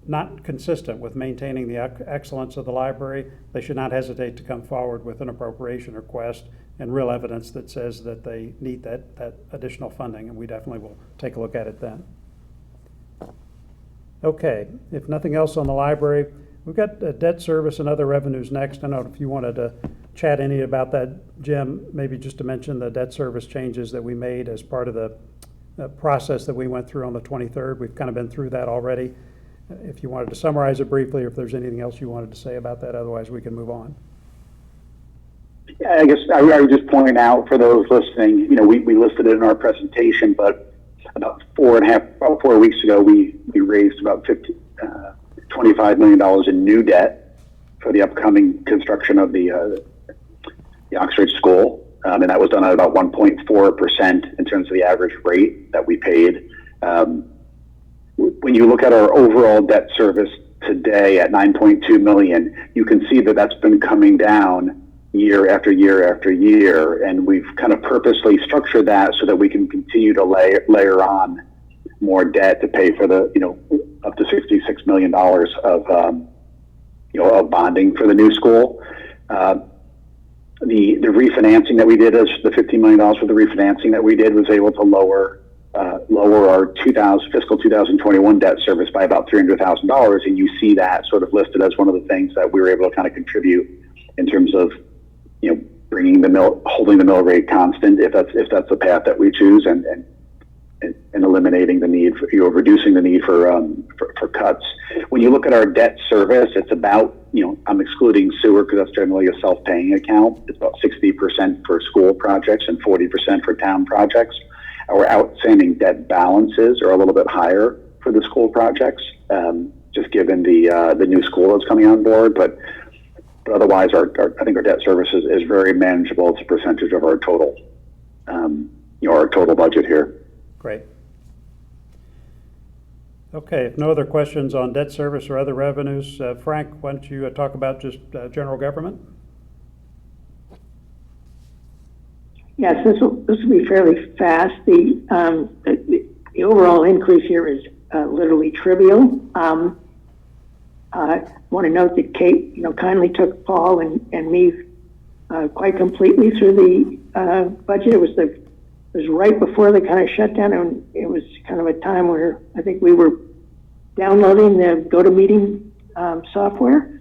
not consistent with maintaining the excellence of the library, they should not hesitate to come forward with an appropriation request and real evidence that says that they need that additional funding, and we definitely will take a look at it then. Okay, if nothing else on the library, we've got debt service and other revenues next. I don't know if you wanted to chat any about that, Jim, maybe just to mention the debt service changes that we made as part of the process that we went through on the 23rd. We've kind of been through that already. If you wanted to summarize it briefly, or if there's anything else you wanted to say about that, otherwise we can move on. Yeah, I guess I would just point out for those listening, you know, we listed it in our presentation, but about 4 weeks ago, we raised about $25 million in new debt for the upcoming construction of the Oxford School. And that was done at about 1.4% in terms of the average rate that we paid. When you look at our overall debt service today at $9.2 million, you can see that that's been coming down year after year after year, and we've kind of purposely structured that so that we can continue to layer on more debt to pay for the, you know, up to $66 million of, you know, of bonding for the new school. The refinancing that we did, the $15 million for the refinancing that we did, was able to lower our fiscal 2021 debt service by about $300,000, and you see that sort of listed as one of the things that we were able to kind of contribute in terms of, you know, holding the mill rate constant, if that's the path that we choose, and eliminating the need for, you know, reducing the need for cuts. When you look at our debt service, it's about, you know, I'm excluding sewer because that's generally a self-paying account. It's about 60% for school projects and 40% for town projects. Our outstanding debt balances are a little bit higher for the school projects, just given the new school that's coming on board. But otherwise, I think our debt service is very manageable as a percentage of our total, you know, our total budget here. Great. Okay, if no other questions on debt service or other revenues, Frank, why don't you talk about just general government? Yes, this will be fairly fast. The overall increase here is literally trivial. I want to note that Kate, you know, kindly took Paul and me quite completely through the budget. It was right before the kind of shutdown, and it was kind of a time where I think we were downloading the GoToMeeting software.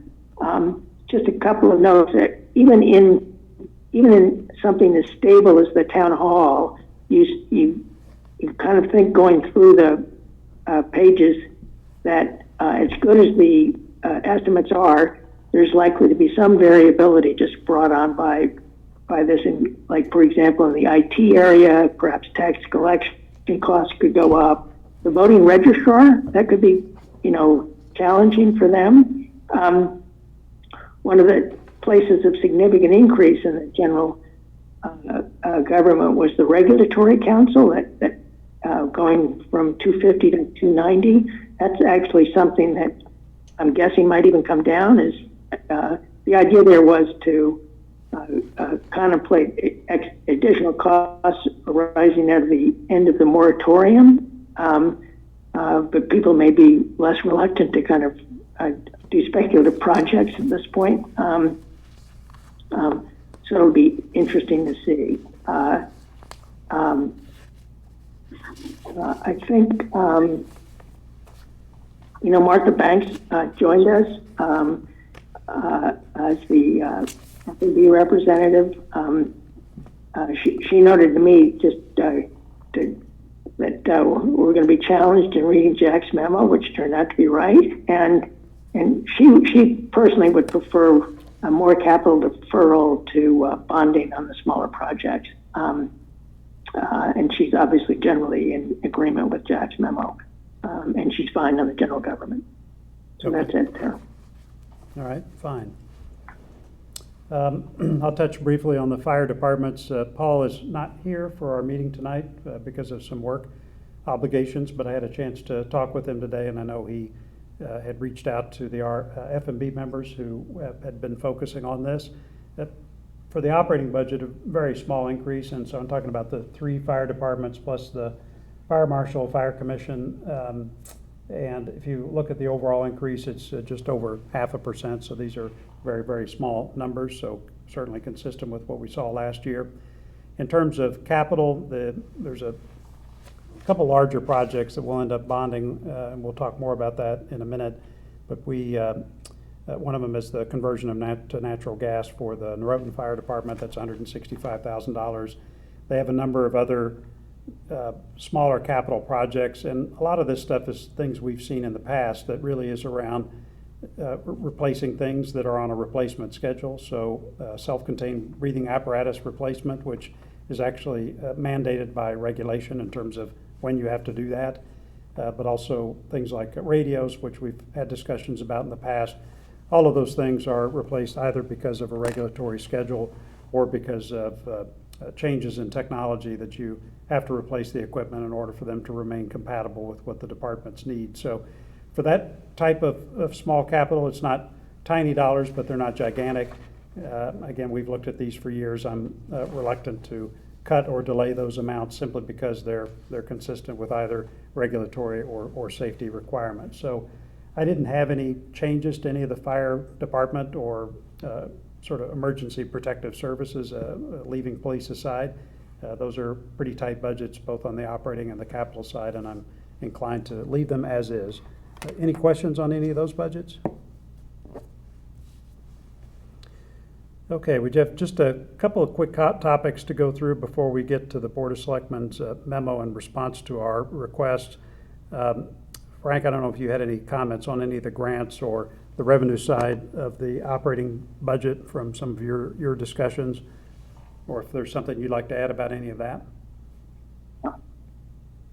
Just a couple of notes that even in something as stable as the town hall, you kind of think going through the pages that as good as the estimates are, there's likely to be some variability just brought on by this. In, like, for example, in the IT area, perhaps tax collection costs could go up. The voting registrar, that could be, you know, challenging for them. One of the places of significant increase in the general government was the regulatory council, that going from 250 to 290. That's actually something that I'm guessing might even come down. Is the idea there was to contemplate additional costs arising out of the end of the moratorium, but people may be less reluctant to kind of do speculative projects at this point. So it'll be interesting to see. I think, you know, Martha Banks joined us as the F&B representative. She noted to me just that we're going to be challenged in reading Jack's memo, which turned out to be right. And she personally would prefer a more capital deferral to bonding on the smaller projects. And she's obviously generally in agreement with Jack's memo. And she's fine on the general government. So Okay. that's it there. All right, fine. I'll touch briefly on the fire departments. Paul is not here for our meeting tonight because of some work obligations, but I had a chance to talk with him today, and I know he had reached out to the F&B members who had been focusing on this. For the operating budget, a very small increase, and so I'm talking about the 3 fire departments plus the fire marshal, fire commission, And if you look at the overall increase, it's just over 0.5%. So these are very, very small numbers. So certainly consistent with what we saw last year. In terms of capital, there's a couple larger projects that we'll end up bonding, and we'll talk more about that in a minute. But one of them is the conversion to natural gas for the Norotan Fire Department. That's $165,000. They have a number of other smaller capital projects, and a lot of this stuff is things we've seen in the past that really is around replacing things that are on a replacement schedule. So self-contained breathing apparatus replacement, which is actually mandated by regulation in terms of when you have to do that, but also things like radios, which we've had discussions about in the past. All of those things are replaced either because of a regulatory schedule or because of changes in technology that you have to replace the equipment in order for them to remain compatible with what the departments need. So for that type of small capital, it's not tiny dollars, but they're not gigantic. Again, we've looked at these for years. I'm reluctant to cut or delay those amounts simply because they're consistent with either regulatory or safety requirements. So I didn't have any changes to any of the fire department or sort of emergency protective services, leaving police aside. Those are pretty tight budgets, both on the operating and the capital side, and I'm inclined to leave them as is. Any questions on any of those budgets? Okay, we have just a couple of quick topics to go through before we get to the Board of Selectmen's memo in response to our request. Frank, I don't know if you had any comments on any of the grants or the revenue side of the operating budget from some of your discussions, or if there's something you'd like to add about any of that.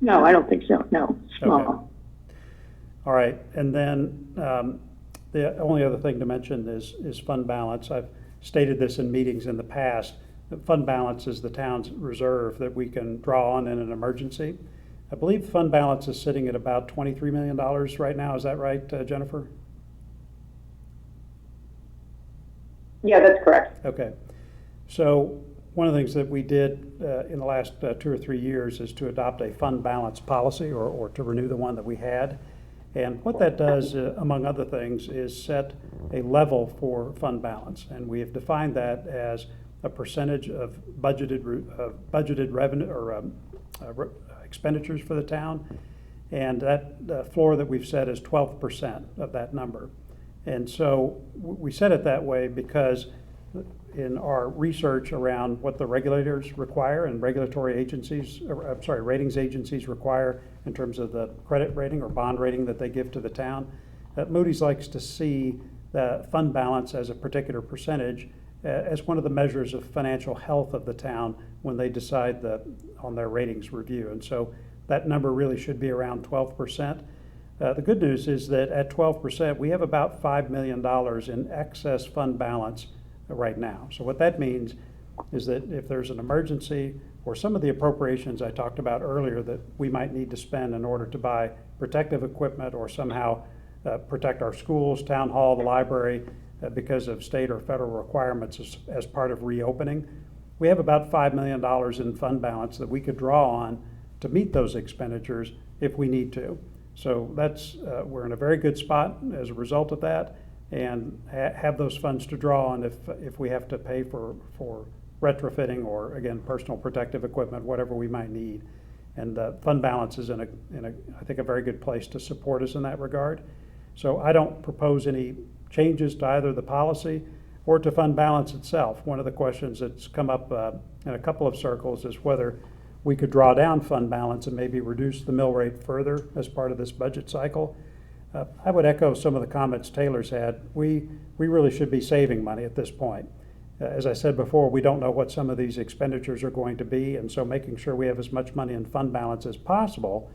No, I don't think so. No, small. Okay. All right, and then the only other thing to mention is fund balance. I've stated this in meetings in the past. The fund balance is the town's reserve that we can draw on in an emergency. I believe fund balance is sitting at about $23 million right now. Is that right, Jennifer? Yeah, that's correct. Okay. So one of the things that we did in the last 2 or 3 years is to adopt a fund balance policy or to renew the one that we had. And what that does, among other things, is set a level for fund balance. And we have defined that as a percentage of budgeted revenue or expenditures for the town. And that floor that we've set is 12% of that number. And so we set it that way because in our research around what the regulators require and regulatory agencies, ratings agencies require in terms of the credit rating or bond rating that they give to the town, Moody's likes to see the fund balance as a particular percentage as one of the measures of financial health of the town when they decide on their ratings review. And so that number really should be around 12%. The good news is that at 12%, we have about $5 million in excess fund balance right now. So what that means is that if there's an emergency or some of the appropriations I talked about earlier that we might need to spend in order to buy protective equipment or somehow protect our schools, town hall, the library, because of state or federal requirements as part of reopening, we have about $5 million in fund balance that we could draw on to meet those expenditures if we need to. So that's we're in a very good spot as a result of that, and have those funds to draw on if we have to pay for retrofitting or, again, personal protective equipment, whatever we might need. And the fund balance is in I think, a very good place to support us in that regard. So I don't propose any changes to either the policy or to fund balance itself. One of the questions that's come up in a couple of circles is whether we could draw down fund balance and maybe reduce the mill rate further as part of this budget cycle. I would echo some of the comments Taylor's had. We really should be saving money at this point. As I said before, we don't know what some of these expenditures are going to be, and so making sure we have as much money in fund balance as possible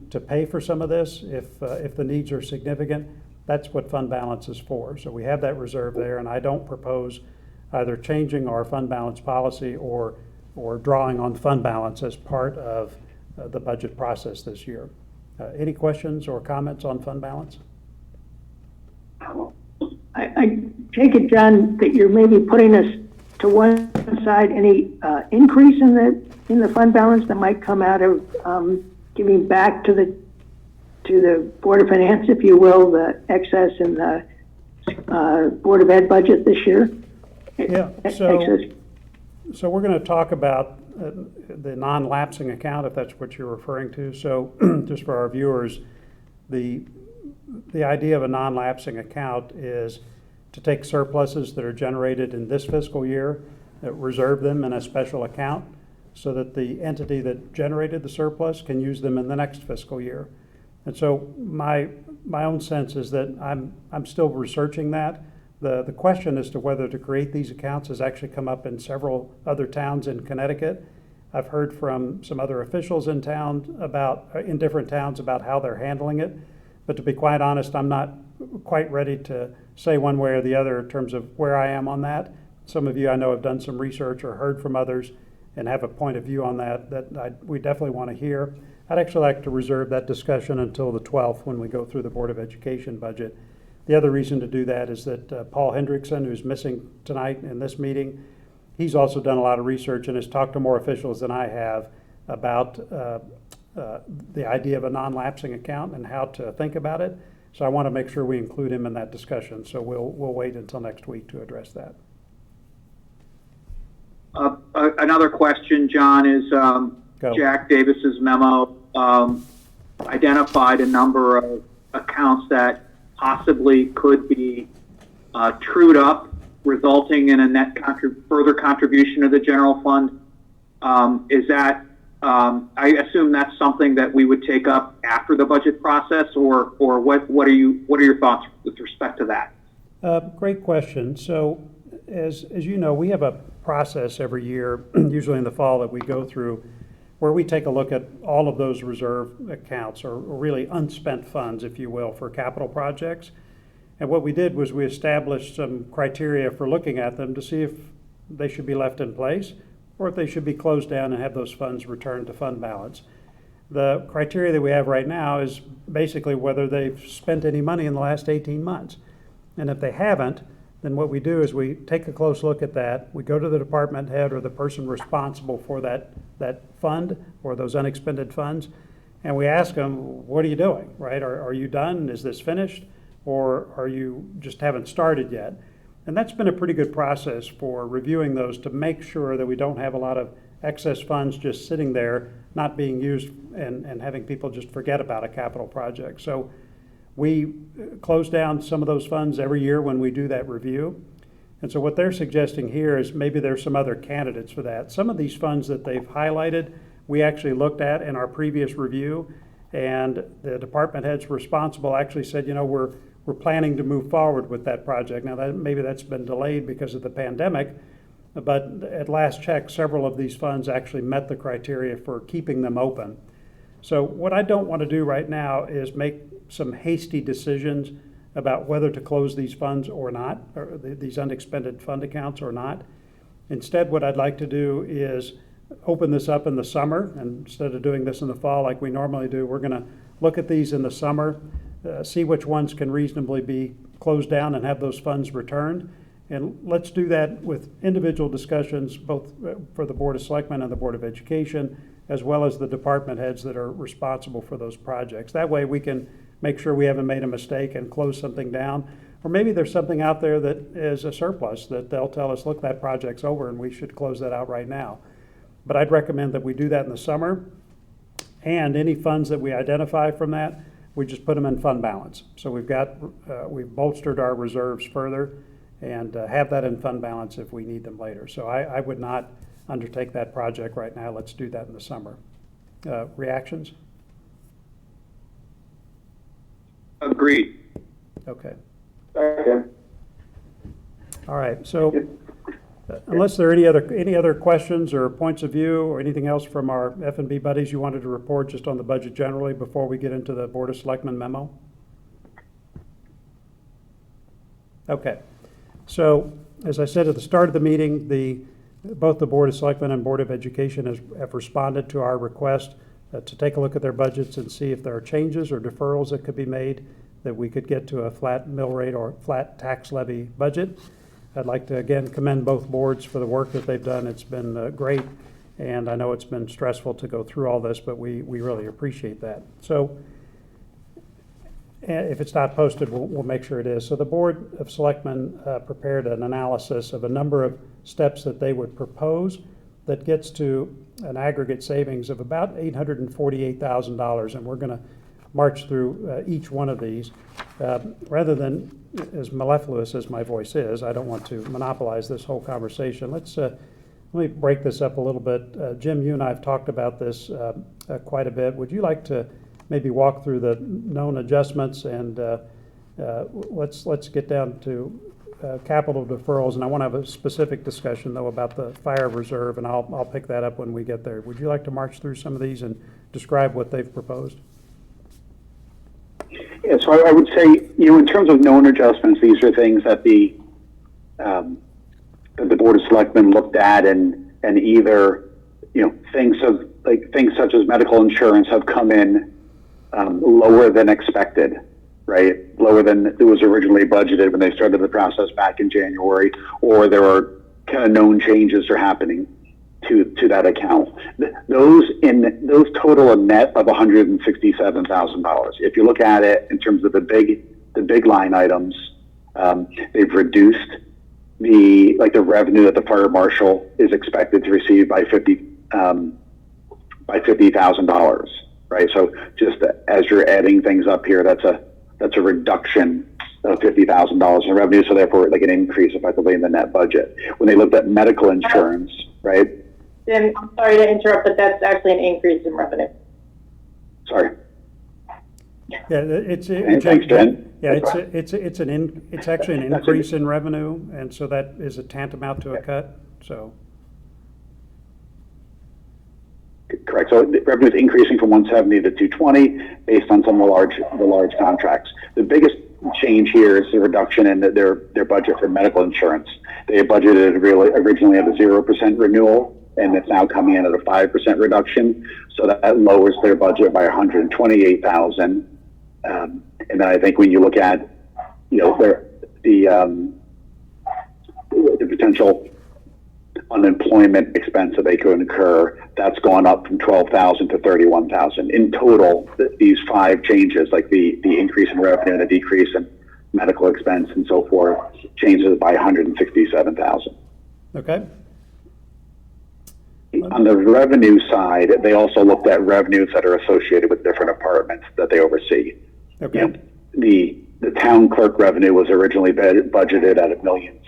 to pay for some of this if the needs are significant, that's what fund balance is for. So we have that reserve there, and I don't propose either changing our fund balance policy or drawing on fund balance as part of the budget process this year. Any questions or comments on fund balance? I take it, John, that you're maybe putting us to one side any increase in the fund balance that might come out of giving back to to the Board of Finance, if you will, the excess in the Board of Ed budget this year? Yeah, Excess. so we're going to talk about the non-lapsing account, if that's what you're referring to. So just for our viewers, the idea of a non-lapsing account is to take surpluses that are generated in this fiscal year, reserve them in a special account so that the entity that generated the surplus can use them in the next fiscal year. And so my own sense is that I'm still researching that. The question as to whether to create these accounts has actually come up in several other towns in Connecticut. I've heard from some other officials in different towns about how they're handling it. But to be quite honest, I'm not quite ready to say one way or the other in terms of where I am on that. Some of you I know have done some research or heard from others and have a point of view on that we definitely want to hear. I'd actually like to reserve that discussion until the 12th when we go through the Board of Education budget. The other reason to do that is that Paul Hendrickson, who's missing tonight in this meeting, he's also done a lot of research and has talked to more officials than I have about the idea of a non-lapsing account and how to think about it. So I want to make sure we include him in that discussion. So we'll wait until next week to address that. Another question, John, is Jack Davis's memo identified a number of accounts that possibly could be trued up, resulting in a net further contribution to the general fund. Is that, I assume that's something that we would take up after the budget process, or what are your thoughts with respect to that? Great question. So as you know, we have a process every year, usually in the fall, that we go through where we take a look at all of those reserve accounts, or really unspent funds, if you will, for capital projects. And what we did was we established some criteria for looking at them to see if they should be left in place or if they should be closed down and have those funds returned to fund balance. The criteria that we have right now is basically whether they've spent any money in the last 18 months. And if they haven't, then what we do is we take a close look at that. We go to the department head or the person responsible for that fund or those unexpended funds, and we ask them, what are you doing, right? Are you done? Is this finished? Or are you just haven't started yet? And that's been a pretty good process for reviewing those to make sure that we don't have a lot of excess funds just sitting there, not being used, and having people just forget about a capital project. So we close down some of those funds every year when we do that review. And so what they're suggesting here is maybe there's some other candidates for that. Some of these funds that they've highlighted, we actually looked at in our previous review, and the department heads responsible actually said, we're planning to move forward with that project. Now, maybe that's been delayed because of the pandemic, but at last check, several of these funds actually met the criteria for keeping them open. So what I don't want to do right now is make some hasty decisions about whether to close these funds or not, or these unexpended fund accounts or not. Instead, what I'd like to do is open this up in the summer, and instead of doing this in the fall like we normally do, we're going to look at these in the summer, see which ones can reasonably be closed down and have those funds returned. And let's do that with individual discussions, both for the Board of Selectmen and the Board of Education, as well as the department heads that are responsible for those projects. That way we can make sure we haven't made a mistake and close something down. Or maybe there's something out there that is a surplus that they'll tell us, look, that project's over and we should close that out right now. But I'd recommend that we do that in the summer, and any funds that we identify from that, we just put them in fund balance. So we've bolstered our reserves further and have that in fund balance if we need them later. So I would not undertake that project right now. Let's do that in the summer. Reactions? Agreed. Okay. Okay. All right. So unless there are any other questions or points of view or anything else from our F&B buddies you wanted to report just on the budget generally before we get into the Board of Selectmen memo? Okay. So as I said at the start of the meeting, both the Board of Selectmen and Board of Education have responded to our request to take a look at their budgets and see if there are changes or deferrals that could be made that we could get to a flat mill rate or flat tax levy budget. I'd like to again commend both boards for the work that they've done. It's been great, and I know it's been stressful to go through all this, but we really appreciate that. So if it's not posted, we'll make sure it is. So the Board of Selectmen prepared an analysis of a number of steps that they would propose that gets to an aggregate savings of about $848,000, and we're going to march through each one of these. Rather than, as mellifluous as my voice is, I don't want to monopolize this whole conversation. Let me break this up a little bit. Jim, you and I have talked about this quite a bit. Would you like to maybe walk through the known adjustments, and let's get down to capital deferrals, and I want to have a specific discussion though about the fire reserve, and I'll pick that up when we get there. Would you like to march through some of these and describe what they've proposed? Yeah, so I would say, in terms of known adjustments, these are things that the Board of Selectmen looked at, and either things such as medical insurance have come in lower than expected, right? Lower than it was originally budgeted when they started the process back in January, or there are kind of known changes are happening to that account. Those total a net of $167,000. If you look at it in terms of the big line items, they've reduced the revenue that the fire marshal is expected to receive by $50,000, right? So just as you're adding things up here, that's a reduction of $50,000 in revenue. So therefore, like an increase effectively in the net budget. When they looked at medical insurance, right? Jim, I'm sorry to interrupt, but that's actually an increase in revenue. Sorry. Yeah, it's Thanks, Jen. Yeah, it's actually an increase in revenue, and so that is a tantamount to a cut. So. Correct. So the revenue is increasing from 170 to 220 based on some of the large contracts. The biggest change here is the reduction in their budget for medical insurance. They had budgeted originally at a 0% renewal, and it's now coming in at a 5% reduction. So that lowers their budget by $128,000. And then I think when you look at the potential unemployment expense that they could incur, that's gone up from $12,000 to $31,000. In total, these 5 changes, like the increase in revenue and the decrease in medical expense and so forth, changes it by $167,000. Okay. On the revenue side, they also looked at revenues that are associated with different departments that they oversee. Okay. The town clerk revenue was originally budgeted at $1.6 million.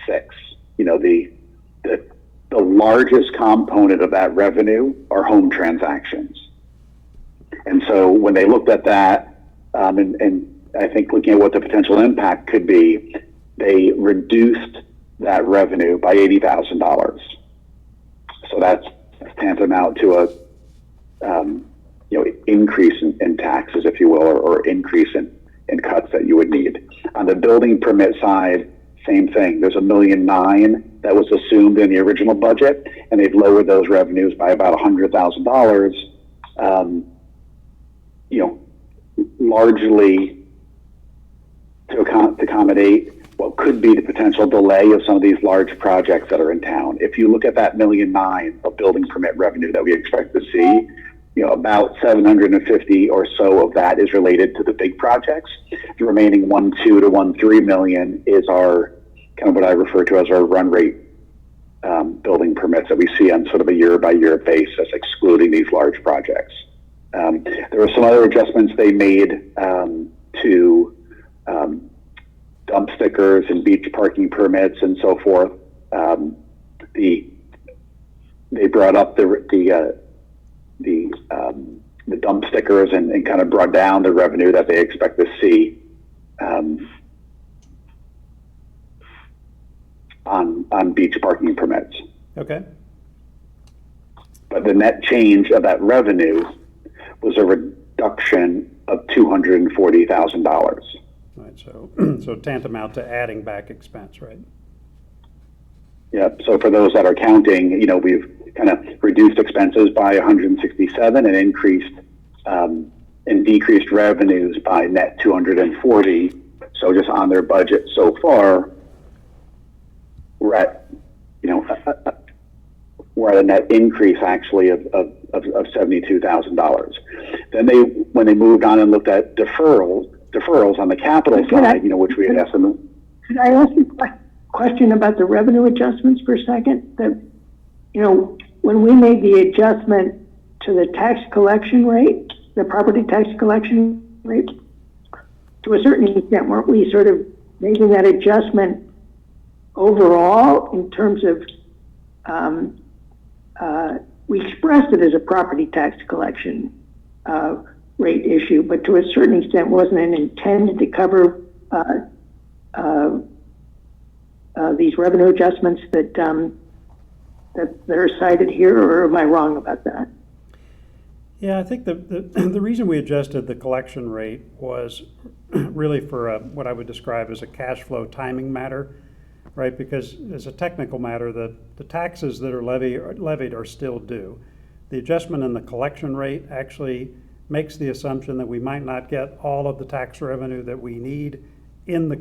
The largest component of that revenue are home transactions. And so when they looked at that, and I think looking at what the potential impact could be, they reduced that revenue by $80,000. So that's tantamount to a increase in taxes, if you will, or increase in cuts that you would need. On the building permit side, same thing. There's $1.9 million that was assumed in the original budget, and they've lowered those revenues by about $100,000. Largely to accommodate what could be the potential delay of some of these large projects that are in town. If you look at that $1.9 million of building permit revenue that we expect to see, about 750 or so of that is related to the big projects. The remaining 1.2 to 1.3 million is our kind of what I refer to as our run rate building permits that we see on sort of a year-by-year basis, excluding these large projects. There were some other adjustments they made to dump stickers and beach parking permits and so forth. They brought up the dump stickers and kind of brought down the revenue that they expect to see on beach parking permits. Okay. But the net change of that revenue was a reduction of $240,000. Right. So tantamount to adding back expense, right? Yeah. So for those that are counting, we've kind of reduced expenses by 167 and increased and decreased revenues by net 240. So just on their budget so far, we're at a net increase actually of $72,000. Then when they moved on and looked at deferrals, deferrals on the capital Could I- side, which we had estimated. Could I ask you a question about the revenue adjustments for a second? When we made the adjustment to the tax collection rate, the property tax collection rate, to a certain extent, weren't we sort of making that adjustment overall in terms of, we expressed it as a property tax collection rate issue, but to a certain extent, wasn't it intended to cover these revenue adjustments that are cited here, or am I wrong about that? Yeah, I think the reason we adjusted the collection rate was really for what I would describe as a cash flow timing matter, right? Because as a technical matter, the taxes that are levied are still due. The adjustment in the collection rate actually makes the assumption that we might not get all of the tax revenue that we need in the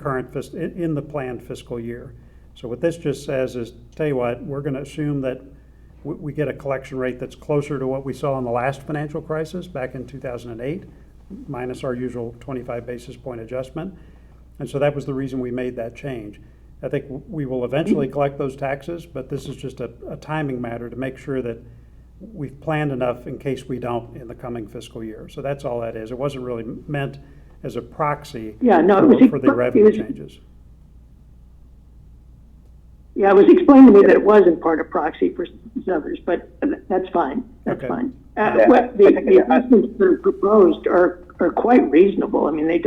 planned fiscal year. So what this just says is, tell you what, we're going to assume that we get a collection rate that's closer to what we saw in the last financial crisis back in 2008, minus our usual 25 basis point adjustment. And so that was the reason we made that change. I think we will eventually collect those taxes, but this is just a timing matter to make sure that we've planned enough in case we don't in the coming fiscal year. So that's all that is. It wasn't really meant as a proxy for the revenue changes. Yeah, it was explained to me that it wasn't part of proxy for others, but that's fine. That's fine. The adjustments that are proposed are quite reasonable. I mean, they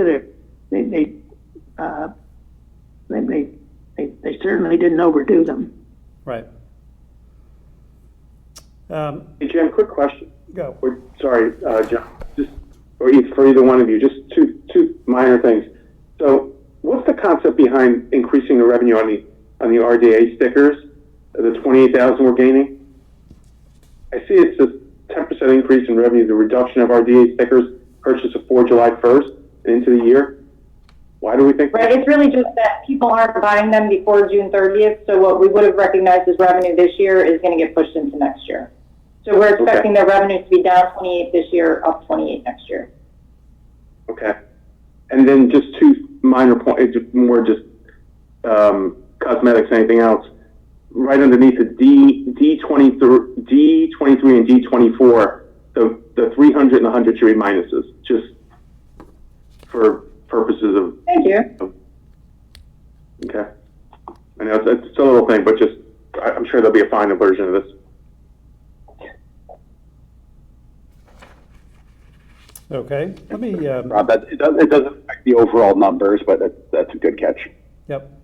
certainly didn't overdo them. Right. Hey, Jim, quick question. Go. Sorry, John, for either one of you, just two minor things. So what's the concept behind increasing the revenue on the RDA stickers, the 28,000 we're gaining? I see it's a 10% increase in revenue, the reduction of RDA stickers purchased before July 1st and into the year. Why do we think Right, it's really just that people aren't buying them before June 30th, so what we would have recognized as revenue this year is going to get pushed into next year. So we're expecting their revenue to be down 28 this year, up 28 next year. Okay. And then just two minor points, more just cosmetics, anything else. Right underneath the D23 and D24, the 300 and the 100 should be minuses, just for purposes of. Thank you. Okay. I know it's a little thing, but just I'm sure there'll be a final version of this. Okay. Let me. Rob, it doesn't affect the overall numbers, but that's a good catch. Yep.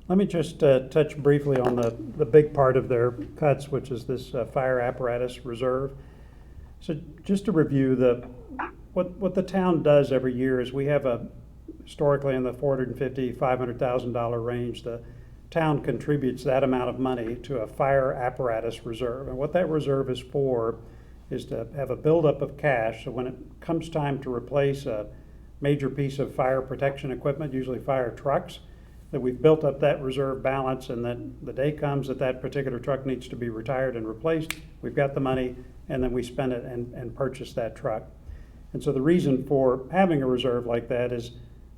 Let me just touch briefly on the big part of their cuts, which is this fire apparatus reserve. So just to review, what the town does every year is we have historically in the $450,000, $500,000 range, the town contributes that amount of money to a fire apparatus reserve. And what that reserve is for is to have a buildup of cash, so when it comes time to replace a major piece of fire protection equipment, usually fire trucks, that we've built up that reserve balance, and that the day comes that particular truck needs to be retired and replaced, we've got the money, and then we spend it and purchase that truck. And so the reason for having a reserve like that is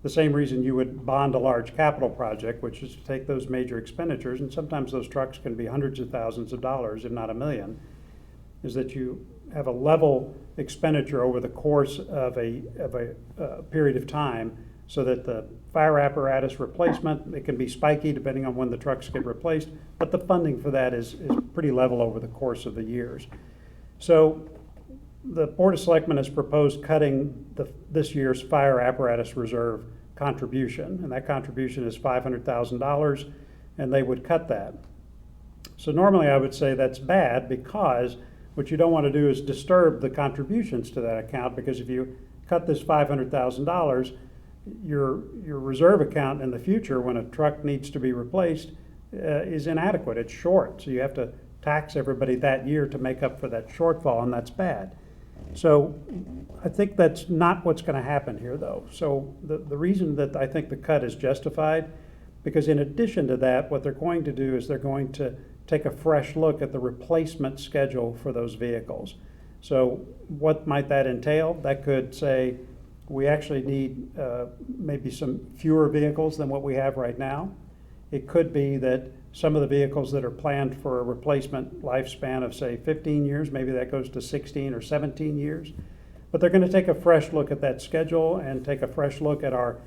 the same reason you would bond a large capital project, which is to take those major expenditures, and sometimes those trucks can be hundreds of thousands of dollars, if not $1 million, is that you have a level expenditure over the course of a period of time, so that the fire apparatus replacement, it can be spiky depending on when the trucks get replaced, but the funding for that is pretty level over the course of the years. So the Board of Selectmen has proposed cutting this year's fire apparatus reserve contribution, and that contribution is $500,000, and they would cut that. So normally I would say that's bad, because what you don't want to do is disturb the contributions to that account, because if you cut this $500,000, your reserve account in the future, when a truck needs to be replaced, is inadequate. It's short, so you have to tax everybody that year to make up for that shortfall, and that's bad. So I think that's not what's going to happen here, though. So the reason that I think the cut is justified, because in addition to that, what they're going to do is they're going to take a fresh look at the replacement schedule for those vehicles. So what might that entail? That could say, we actually need maybe some fewer vehicles than what we have right now. It could be that some of the vehicles that are planned for a replacement lifespan of, say, 15 years, maybe that goes to 16 or 17 years. But they're going to take a fresh look at that schedule and take a fresh look at our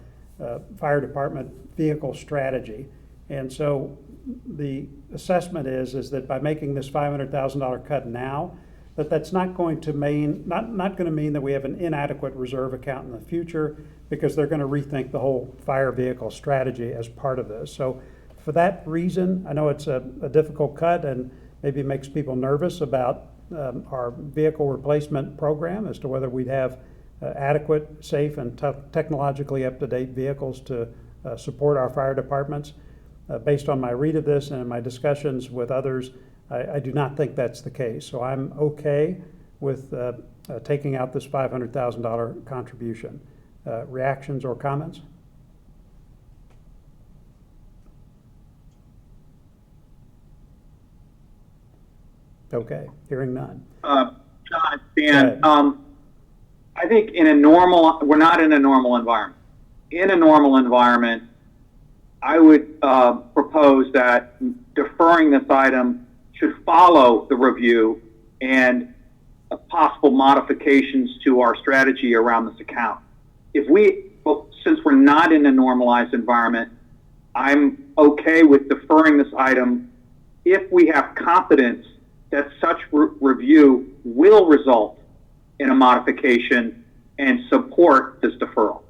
fire department vehicle strategy. And so the assessment is that by making this $500,000 cut now, that's not going to mean that we have an inadequate reserve account in the future, because they're going to rethink the whole fire vehicle strategy as part of this. So for that reason, I know it's a difficult cut and maybe makes people nervous about our vehicle replacement program as to whether we'd have adequate, safe, and technologically up-to-date vehicles to support our fire departments. Based on my read of this and my discussions with others, I do not think that's the case. So I'm okay with taking out this $500,000 contribution. Reactions or comments? Okay, hearing none. John, it's Dan. I think we're not in a normal environment. In a normal environment, I would propose that deferring this item should follow the review and possible modifications to our strategy around this account. Since we're not in a normalized environment, I'm okay with deferring this item if we have confidence that such review will result in a modification and support this deferral.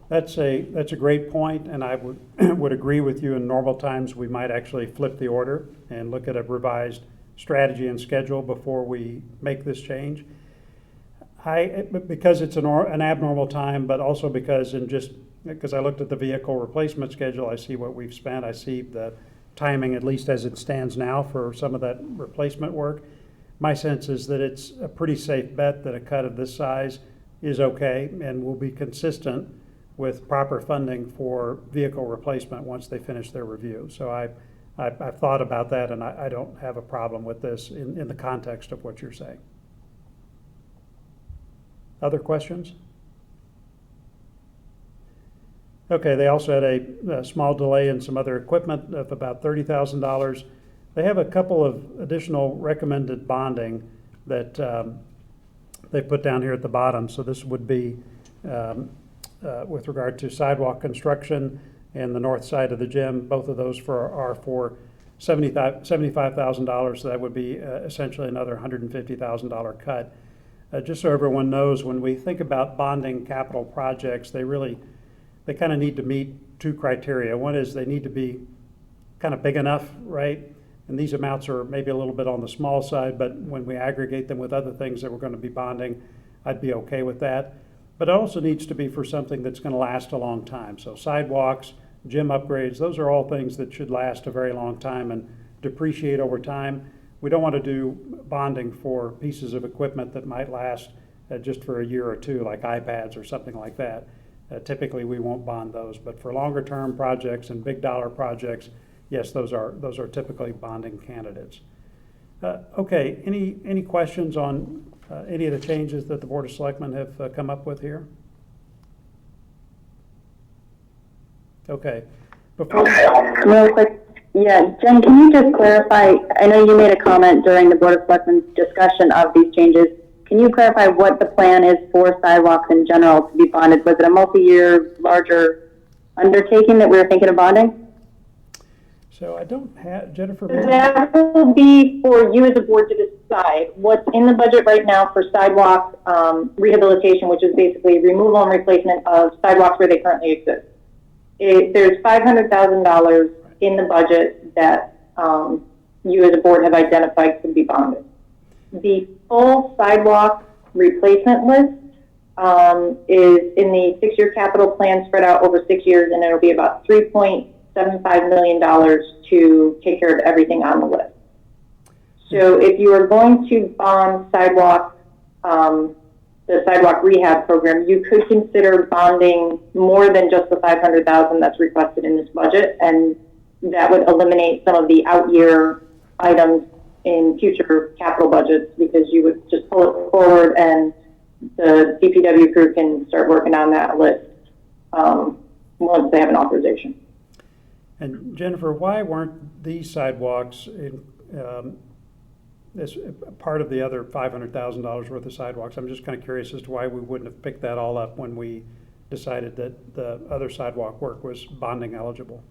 That's a great point, and I would agree with you. In normal times, we might actually flip the order and look at a revised strategy and schedule before we make this change. Because it's an abnormal time, but also because I looked at the vehicle replacement schedule, I see what we've spent, I see the timing, at least as it stands now, for some of that replacement work. My sense is that it's a pretty safe bet that a cut of this size is okay and will be consistent with proper funding for vehicle replacement once they finish their review. So I've thought about that, and I don't have a problem with this in the context of what you're saying. Other questions? Okay, they also had a small delay in some other equipment of about $30,000. They have a couple of additional recommended bonding that they put down here at the bottom. So this would be with regard to sidewalk construction and the north side of the gym. Both of those are for $75,000. So that would be essentially another $150,000 cut. Just so everyone knows, when we think about bonding capital projects, they kind of need to meet two criteria. One is they need to be kind of big enough, right? And these amounts are maybe a little bit on the small side, but when we aggregate them with other things that we're going to be bonding, I'd be okay with that. But it also needs to be for something that's going to last a long time. So sidewalks, gym upgrades, those are all things that should last a very long time and depreciate over time. We don't want to do bonding for pieces of equipment that might last just for a year or two, like iPads or something like that. Typically, we won't bond those, but for longer term projects and big dollar projects, yes, those are typically bonding candidates. Okay, any questions on any of the changes that the Board of Selectmen have come up with here? Okay. Real quick, yeah, Jen, can you just clarify? I know you made a comment during the Board of Selectmen's discussion of these changes. Can you clarify what the plan is for sidewalks in general to be bonded? Was it a multi-year, larger undertaking that we were thinking of bonding? So I don't have, Jennifer. That will be for you as a board to decide. What's in the budget right now for sidewalk rehabilitation, which is basically removal and replacement of sidewalks where they currently exist. There's $500,000 in the budget that you as a board have identified to be bonded. The full sidewalk replacement list is in the 6-year capital plan spread out over 6 years, and it'll be about $3.75 million to take care of everything on the list. So if you are going to bond sidewalk, the sidewalk rehab program, you could consider bonding more than just the $500,000 that's requested in this budget, and that would eliminate some of the out-year items in future capital budgets, because you would just pull it forward and the DPW crew can start working on that list, once they have an authorization. And Jennifer, why weren't these sidewalks as part of the other $500,000 worth of sidewalks? I'm just kind of curious as to why we wouldn't have picked that all up when we decided that the other sidewalk work was bonding eligible.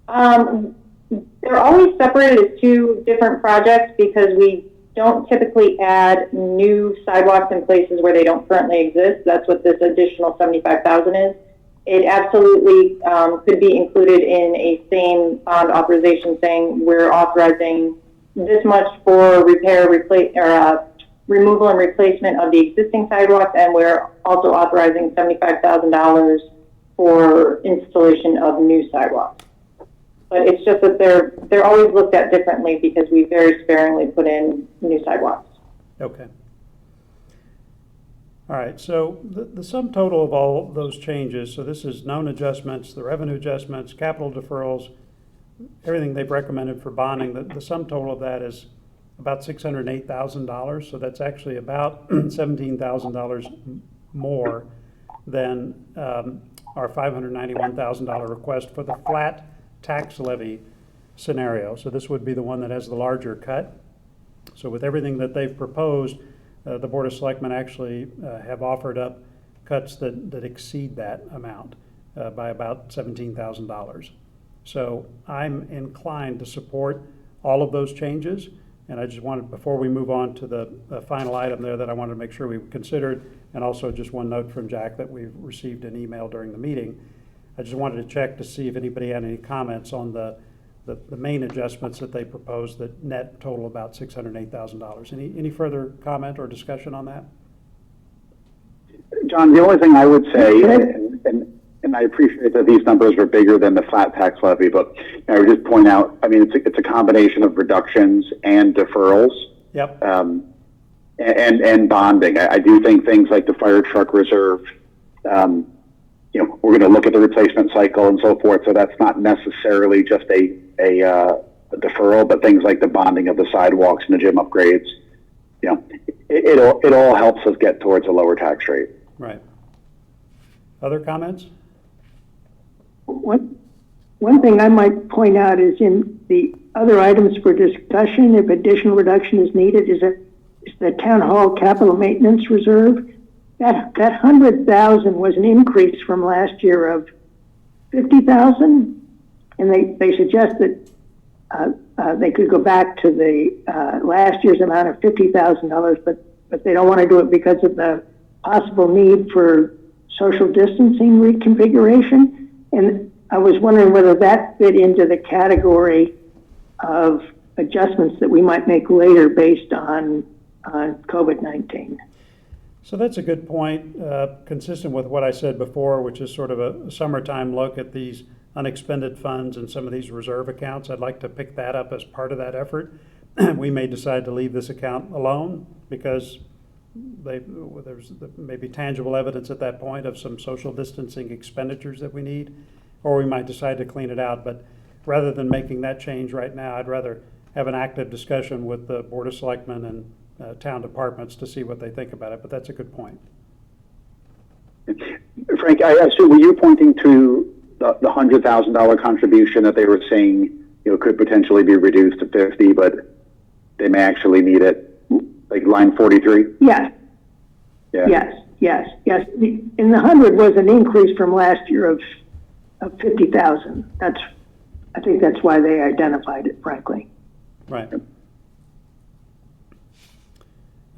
They're always separated as two different projects because we don't typically add new sidewalks in places where they don't currently exist. That's what this additional $75,000 is. It absolutely could be included in a same bond authorization saying we're authorizing this much for repair, removal and replacement of the existing sidewalks, and we're also authorizing $75,000 for installation of new sidewalks. But it's just that they're always looked at differently because we very sparingly put in new sidewalks. Okay. All right, so the sum total of all those changes, so this is known adjustments, the revenue adjustments, capital deferrals, everything they've recommended for bonding, the sum total of that is about $608,000. So that's actually about $17,000 more than our $591,000 request for the flat tax levy scenario. So this would be the one that has the larger cut. So with everything that they've proposed, the Board of Selectmen actually have offered up cuts that exceed that amount by about $17,000. So I'm inclined to support all of those changes. And I just wanted, before we move on to the final item there that I wanted to make sure we considered, and also just one note from Jack that we've received an email during the meeting. I just wanted to check to see if anybody had any comments on the main adjustments that they proposed that net total about $608,000. Any further comment or discussion on that? John, the only thing I would say, and I appreciate that these numbers are bigger than the flat tax levy, but I would just point out, I mean, it's a combination of reductions and deferrals. Yep. And bonding. I do think things like the fire truck reserve, we're going to look at the replacement cycle and so forth. So that's not necessarily just a deferral, but things like the bonding of the sidewalks and the gym upgrades. It all helps us get towards a lower tax rate. Right. Other comments? One thing I might point out is in the other items for discussion, if additional reduction is needed, is the town hall capital maintenance reserve. That 100,000 was an increase from last year of 50,000, and they suggest that they could go back to the last year's amount of $50,000, but they don't want to do it because of the possible need for social distancing reconfiguration. And I was wondering whether that fit into the category of adjustments that we might make later based on COVID-19. So that's a good point, consistent with what I said before, which is sort of a summertime look at these unexpended funds and some of these reserve accounts. I'd like to pick that up as part of that effort. We may decide to leave this account alone because there's maybe tangible evidence at that point of some social distancing expenditures that we need, or we might decide to clean it out. But rather than making that change right now, I'd rather have an active discussion with the Board of Selectmen and town departments to see what they think about it, but that's a good point. Frank, I assume, were you pointing to the $100,000 contribution that they were saying, could potentially be reduced to 50, but they may actually need it, like line 43? Yes. Yeah. Yes. And the 100 was an increase from last year of 50,000. I think that's why they identified it, frankly. Right.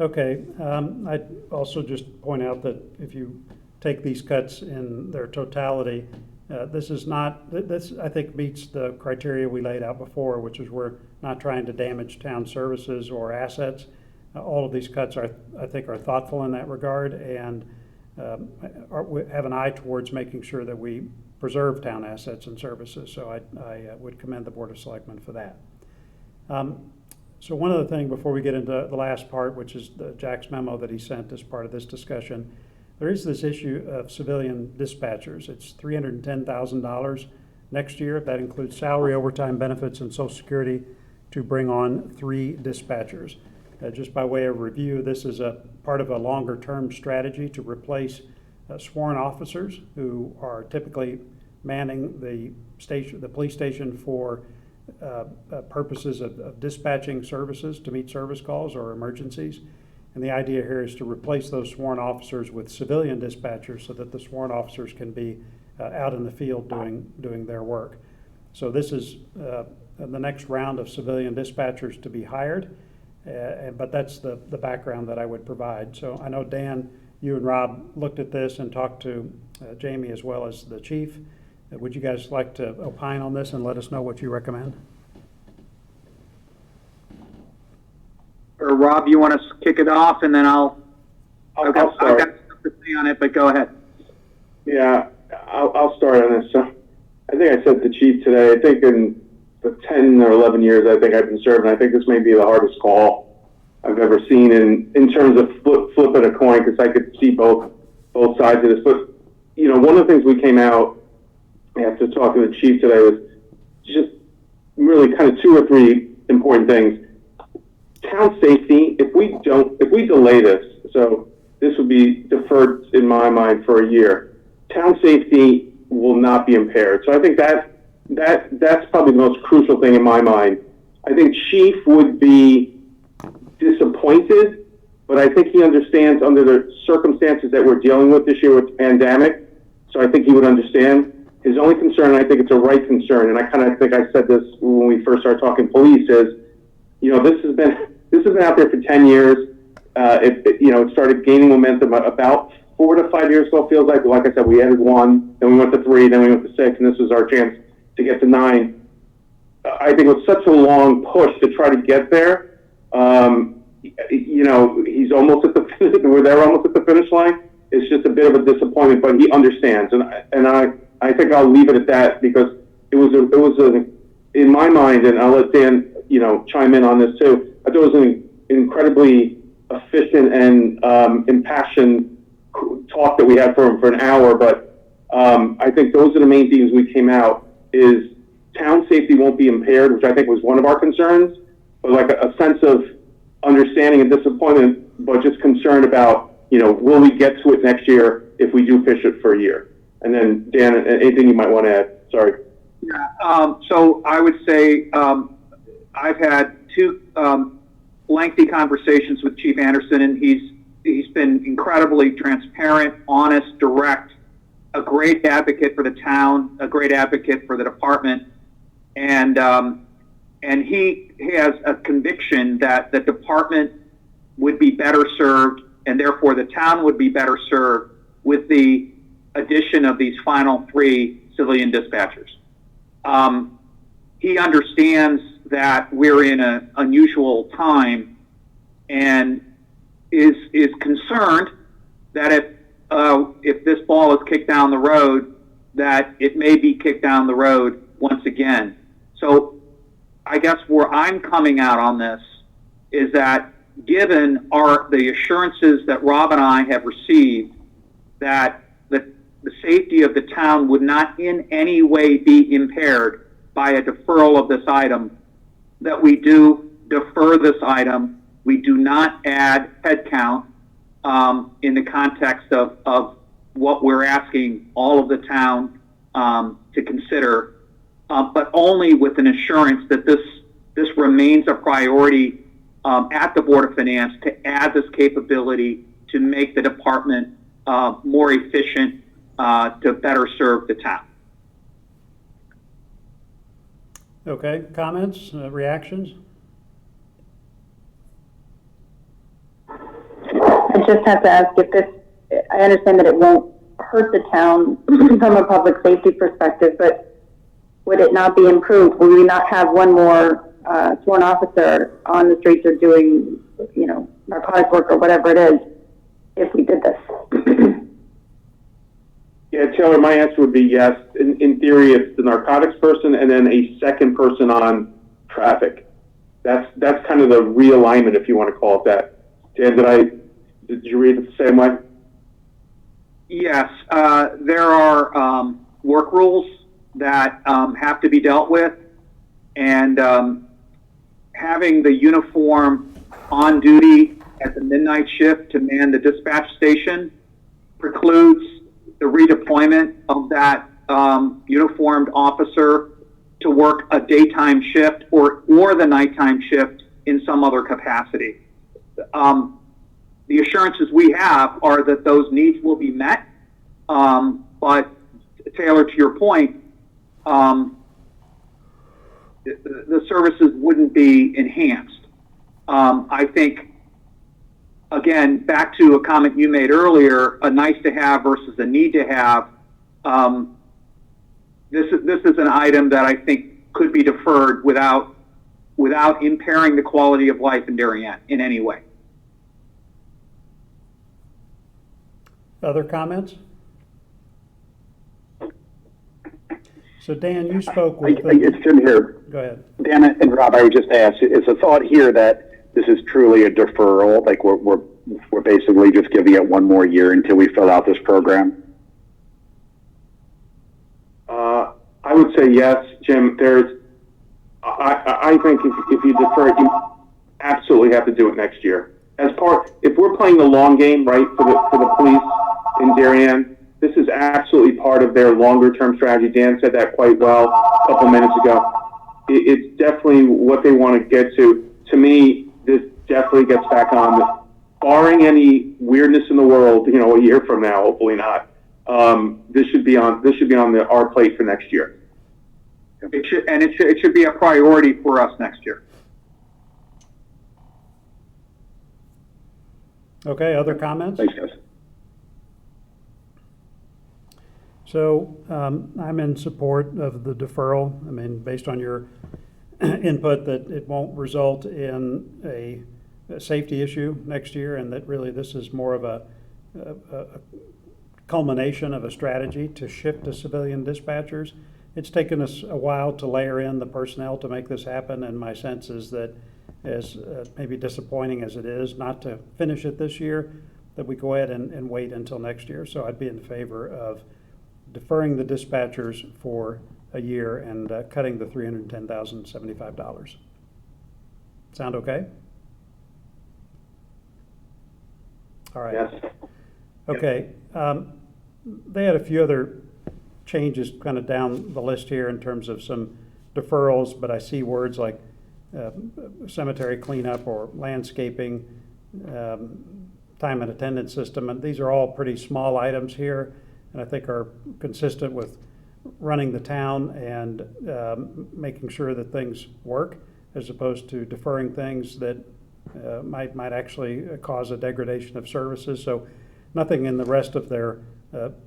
Okay, I'd also just point out that if you take these cuts in their totality, this I think meets the criteria we laid out before, which is we're not trying to damage town services or assets. All of these cuts I think are thoughtful in that regard and have an eye towards making sure that we preserve town assets and services. So I would commend the Board of Selectmen for that. So one other thing before we get into the last part, which is Jack's memo that he sent as part of this discussion, there is this issue of civilian dispatchers. It's $310,000 next year. That includes salary, overtime, benefits, and Social Security to bring on 3 dispatchers. Just by way of review, this is a part of a longer-term strategy to replace sworn officers who are typically manning the police station for purposes of dispatching services to meet service calls or emergencies. And the idea here is to replace those sworn officers with civilian dispatchers so that the sworn officers can be out in the field doing their work. So this is the next round of civilian dispatchers to be hired. But that's the background that I would provide. So I know, Dan, you and Rob looked at this and talked to Jamie as well as the chief. Would you guys like to opine on this and let us know what you recommend? Or Rob, you want to kick it off, and then I've got stuff to say on it, but go ahead. Yeah, I'll start on this. So I think I said to Chief today, I think in the 10 or 11 years I think I've been serving, I think this may be the hardest call I've ever seen in terms of flipping a coin, because I could see both sides of this. But, you know, one of the things we came out after talking to the Chief today was just really kind of 2 or 3 important things. Town safety, if we delay this, so this would be deferred in my mind for a year, town safety will not be impaired. So I think that's probably the most crucial thing in my mind. I think Chief would be disappointed, but I think he understands under the circumstances that we're dealing with this year with the pandemic. So I think he would understand. His only concern, and I think it's a right concern, and I kind of think I said this when we first started talking police, is, you know, this has been out there for 10 years. It started gaining momentum about 4 to 5 years ago, it feels like. Like I said, we added 1, then we went to 3, then we went to 6, and this was our chance to get to 9. I think it was such a long push to try to get there. He's almost at the finish. We're there almost at the finish line. It's just a bit of a disappointment, but he understands, and I think I'll leave it at that, because it was in my mind, and I'll let Dan chime in on this too. I thought it was an incredibly efficient and impassioned talk that we had for an hour, but I think those are the main themes we came out, is town safety won't be impaired, which I think was one of our concerns, but like a sense of understanding and disappointment, but just concerned about, will we get to it next year if we do push it for a year? And then Dan, anything you might want to add? Sorry. Yeah. So I would say I've had 2 lengthy conversations with Chief Anderson, and he's been incredibly transparent, honest, direct, a great advocate for the town, a great advocate for the department, and he has a conviction that the department would be better served, and therefore the town would be better served with the addition of these final 3 civilian dispatchers. He understands that we're in an unusual time, and is concerned that if this ball is kicked down the road, that it may be kicked down the road once again. So I guess where I'm coming out on this is that, given the assurances that Rob and I have received that the safety of the town would not in any way be impaired by a deferral of this item, that we do defer this item. We do not add headcount in the context of what we're asking all of the town to consider, but only with an assurance that this remains a priority at the Board of Finance to add this capability to make the department more efficient to better serve the town. Okay, comments, reactions? I just have to ask I understand that it won't hurt the town from a public safety perspective, but would it not be improved? Will we not have one more sworn officer on the streets or doing, narcotics work or whatever it is if we did this? Yeah, Taylor, my answer would be yes. In theory, it's the narcotics person and then a second person on traffic. That's kind of the realignment, if you want to call it that. Dan, did you read it the same way? Yes, there are work rules that have to be dealt with, and having the uniform on duty at the midnight shift to man the dispatch station precludes the redeployment of that uniformed officer to work a daytime shift or the nighttime shift in some other capacity. The assurances we have are that those needs will be met, but Taylor, to your point, the services wouldn't be enhanced. I think, again, back to a comment you made earlier, a nice to have versus a need to have. This is an item that I think could be deferred without impairing the quality of life in Darien in any way. Other comments? So Dan, you spoke with. It's Jim here. Go ahead. Dan and Rob, I would just ask, is the thought here that this is truly a deferral? Like we're basically just giving it one more year until we fill out this program? I would say yes, Jim. I think if you defer it, you absolutely have to do it next year. If we're playing the long game, right, for the police in Darien, this is absolutely part of their longer term strategy. Dan said that quite well a couple minutes ago. It's definitely what they want to get to. To me, this definitely gets back on. Barring any weirdness in the world, a year from now, hopefully not. This should be on our plate for next year. It should be a priority for us next year. Okay, other comments? Thanks, guys. So I'm in support of the deferral. I mean, based on your input that it won't result in a safety issue next year, and that really this is more of a culmination of a strategy to shift to civilian dispatchers. It's taken us a while to layer in the personnel to make this happen, and my sense is that, as maybe disappointing as it is not to finish it this year, that we go ahead and wait until next year. So I'd be in favor of deferring the dispatchers for a year and cutting the $310,075. Sound okay? All right. Yes. Okay. They had a few other changes kind of down the list here in terms of some deferrals, but I see words like cemetery cleanup or landscaping, time and attendance system, and these are all pretty small items here, and I think are consistent with running the town and making sure that things work, as opposed to deferring things that might actually cause a degradation of services. So nothing in the rest of their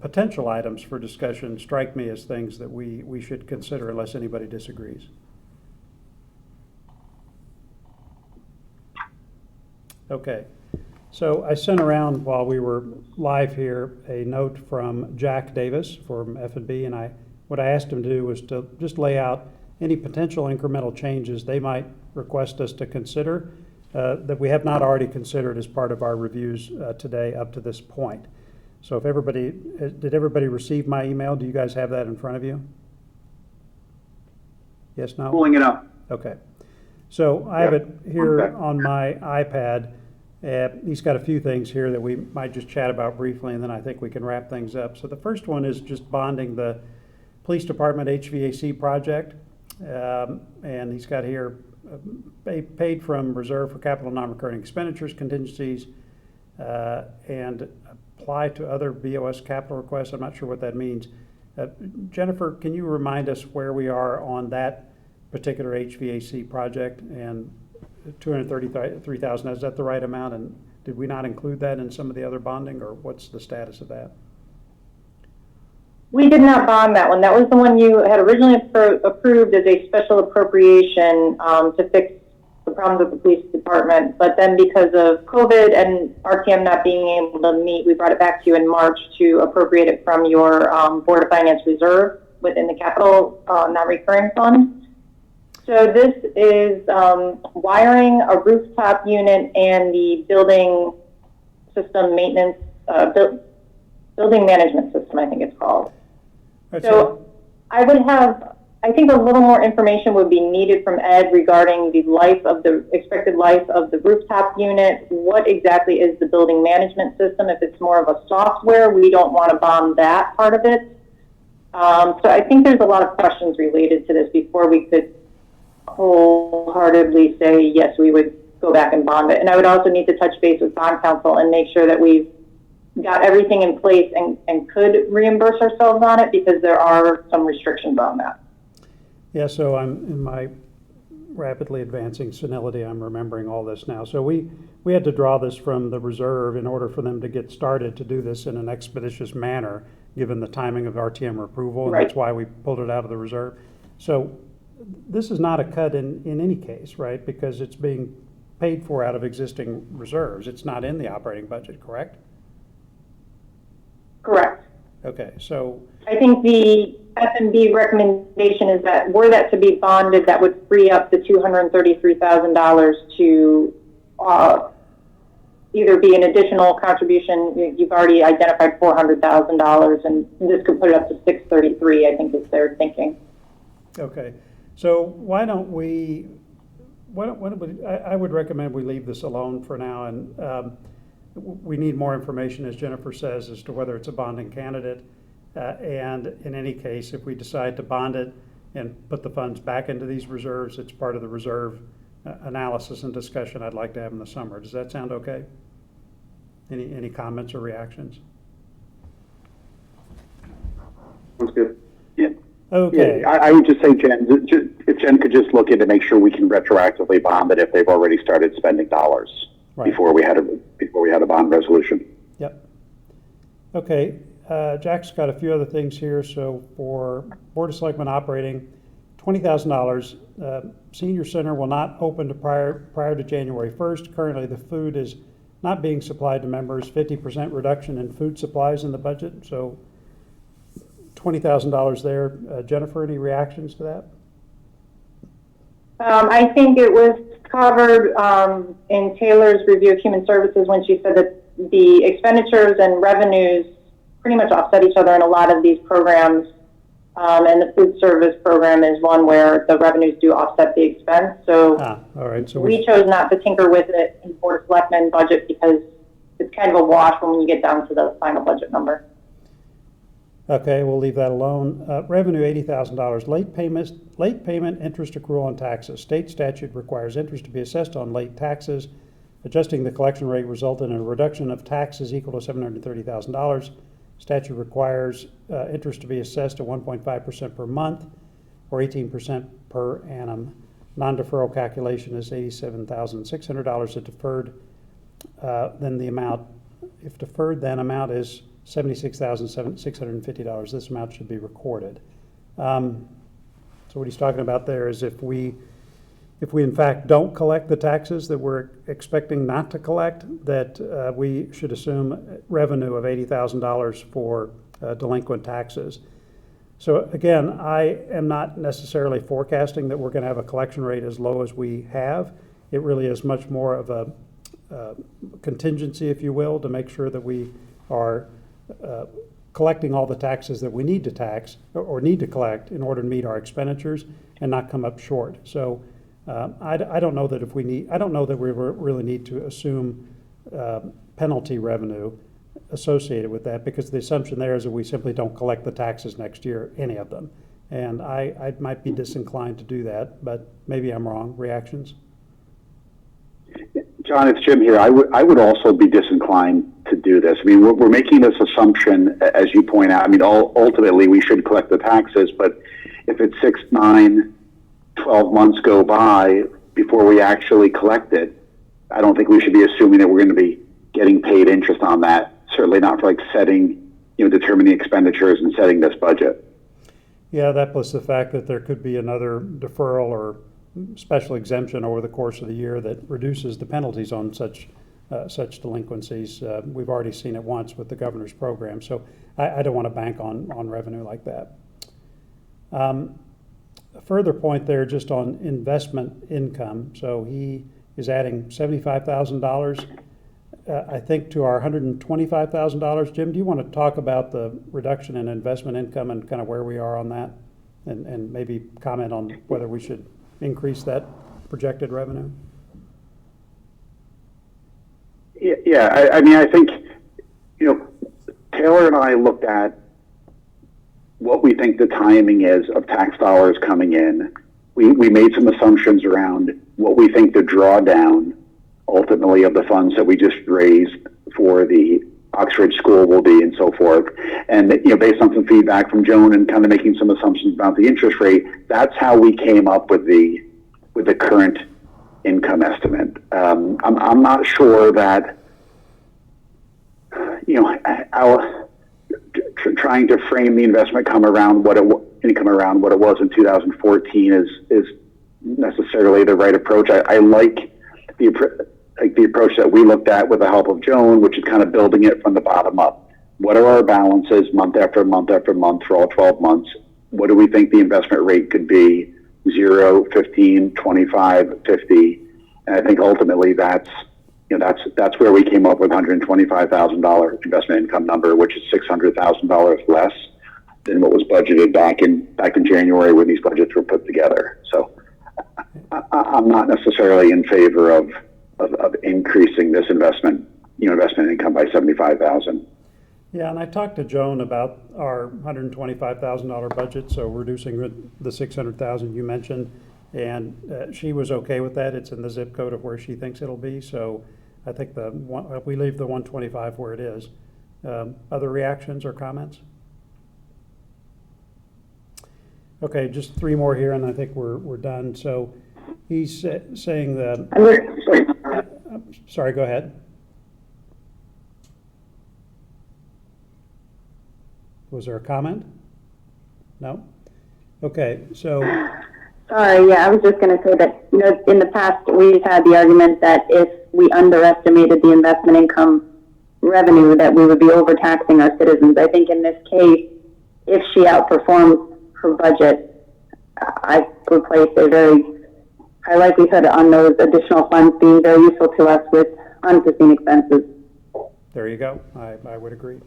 potential items for discussion strike me as things that we should consider unless anybody disagrees. Okay, so I sent around while we were live here a note from Jack Davis from F&B, and what I asked him to do was to just lay out any potential incremental changes they might request us to consider that we have not already considered as part of our reviews today up to this point. So if did everybody receive my email? Do you guys have that in front of you? Yes, no? Pulling it up. Okay. So I have it here on my iPad. He's got a few things here that we might just chat about briefly, and then I think we can wrap things up. So the first one is just bonding the police department HVAC project. And he's got here paid from reserve for capital non-recurring expenditures, contingencies, and apply to other BOS capital requests. I'm not sure what that means. Jennifer, can you remind us where we are on that particular HVAC project? And $233,000, is that the right amount? And did we not include that in some of the other bonding, or what's the status of that? We did not bond that one. That was the one you had originally approved as a special appropriation to fix the problems with the police department. But then because of COVID and RTM not being able to meet, we brought it back to you in March to appropriate it from your Board of Finance reserve within the capital non-recurring fund. So this is wiring a rooftop unit and the building system maintenance, building management system, I think it's called. Right, So I would have I think a little more information would be needed from Ed regarding the expected life of the rooftop unit. What exactly is the building management system? If it's more of a software, we don't want to bond that part of it. So I think there's a lot of questions related to this before we could wholeheartedly say, yes, we would go back and bond it. And I would also need to touch base with bond counsel and make sure that we've got everything in place and could reimburse ourselves on it, because there are some restrictions on that. Yeah, so I'm in my rapidly advancing senility, I'm remembering all this now. So we had to draw this from the reserve in order for them to get started to do this in an expeditious manner, given the timing of RTM approval, and that's why we pulled it out of the reserve. So this is not a cut in any case, right? Because it's being paid for out of existing reserves. It's not in the operating budget, correct? Correct. Okay, so I think the F&B recommendation is that were that to be bonded, that would free up the $233,000 to either be an additional contribution. You've already identified $400,000, and this could put it up to $633,000, I think is their thinking. okay, so why don't we, I would recommend we leave this alone for now, and we need more information, as Jennifer says, as to whether it's a bonding candidate. And in any case, if we decide to bond it and put the funds back into these reserves, it's part of the reserve analysis and discussion I'd like to have in the summer. Does that sound okay? Any comments or reactions? Sounds good. Yeah. Okay. Yeah, I would just say, Jen, if Jen could just look in to make sure we can retroactively bond it if they've already started spending dollars before we had a bond resolution. Yep. Okay. Jack's got a few other things here. So for Board of Selectmen operating, $20,000. Senior Center will not open to prior to January 1st. Currently, the food is not being supplied to members. 50% reduction in food supplies in the budget. So $20,000 there. Jennifer, any reactions to that? I think it was covered in Taylor's review of human services when she said that the expenditures and revenues pretty much offset each other in a lot of these programs. And the food service program is one where the revenues do offset the expense. So, all right. So we chose not to tinker with it in Board of Selectmen budget because it's kind of a wash when you get down to the final budget number. Okay, we'll leave that alone. Revenue, $80,000. Late payment interest accrual on taxes. State statute requires interest to be assessed on late taxes. Adjusting the collection rate resulted in a reduction of taxes equal to $730,000. Statute requires interest to be assessed at 1.5% per month or 18% per annum. Non-deferral calculation is $87,600. If deferred, then the amount, if deferred, then amount is $76,650. This amount should be recorded. So what he's talking about there is if we in fact don't collect the taxes that we're expecting not to collect, that we should assume revenue of $80,000 for delinquent taxes. So again, I am not necessarily forecasting that we're going to have a collection rate as low as we have. It really is much more of a contingency, if you will, to make sure that we are collecting all the taxes that we need to tax or need to collect in order to meet our expenditures and not come up short. So I don't know that I don't know that we really need to assume penalty revenue associated with that, because the assumption there is that we simply don't collect the taxes next year, any of them. And I might be disinclined to do that, but maybe I'm wrong. Reactions? John, it's Jim here. I would also be disinclined to do this. I mean, we're making this assumption, as you point out. I mean, ultimately we should collect the taxes, but if it's 6, 9, 12 months go by before we actually collect it, I don't think we should be assuming that we're going to be getting paid interest on that. Certainly not for setting, determining expenditures and setting this budget. Yeah, that plus the fact that there could be another deferral or special exemption over the course of the year that reduces the penalties on such delinquencies. We've already seen it once with the governor's program, so I don't want to bank on revenue like that. A further point there just on investment income. So he is adding $75,000, I think, to our $125,000. Jim, do you want to talk about the reduction in investment income and kind of where we are on that? and maybe comment on whether we should increase that projected revenue? Yeah, I mean, I think, Taylor and I looked at what we think the timing is of tax dollars coming in. We made some assumptions around what we think the drawdown ultimately of the funds that we just raised for the Oxford School will be, and so forth. And based on some feedback from Joan and kind of making some assumptions about the interest rate, that's how we came up with the current income estimate. I'm not sure that trying to frame the investment income around what it was in 2014 is necessarily the right approach. I like the approach that we looked at with the help of Joan, which is kind of building it from the bottom up. What are our balances month after month after month for all 12 months? What do we think the investment rate could be? 0, 15, 25, 50. And I think ultimately that's where we came up with $125,000 investment income number, which is $600,000 less than what was budgeted back in January when these budgets were put together. So I'm not necessarily in favor of increasing this investment income by $75,000. Yeah, and I talked to Joan about our $125,000 budget, so reducing the $600,000 you mentioned, and she was okay with that. It's in the zip code of where she thinks it'll be, so I think we leave the 125 where it is. Other reactions or comments? Okay, just 3 more here, and I think we're done. So he's saying that. Sorry, go ahead. Was there a comment? No? Okay, so. Sorry, yeah, I was just going to say that, in the past, we've had the argument that if we underestimated the investment income revenue, that we would be overtaxing our citizens. I think in this case, if she outperforms her budget, I would place a very high likelihood on those additional funds being very useful to us with unforeseen expenses. There you go. I would agree.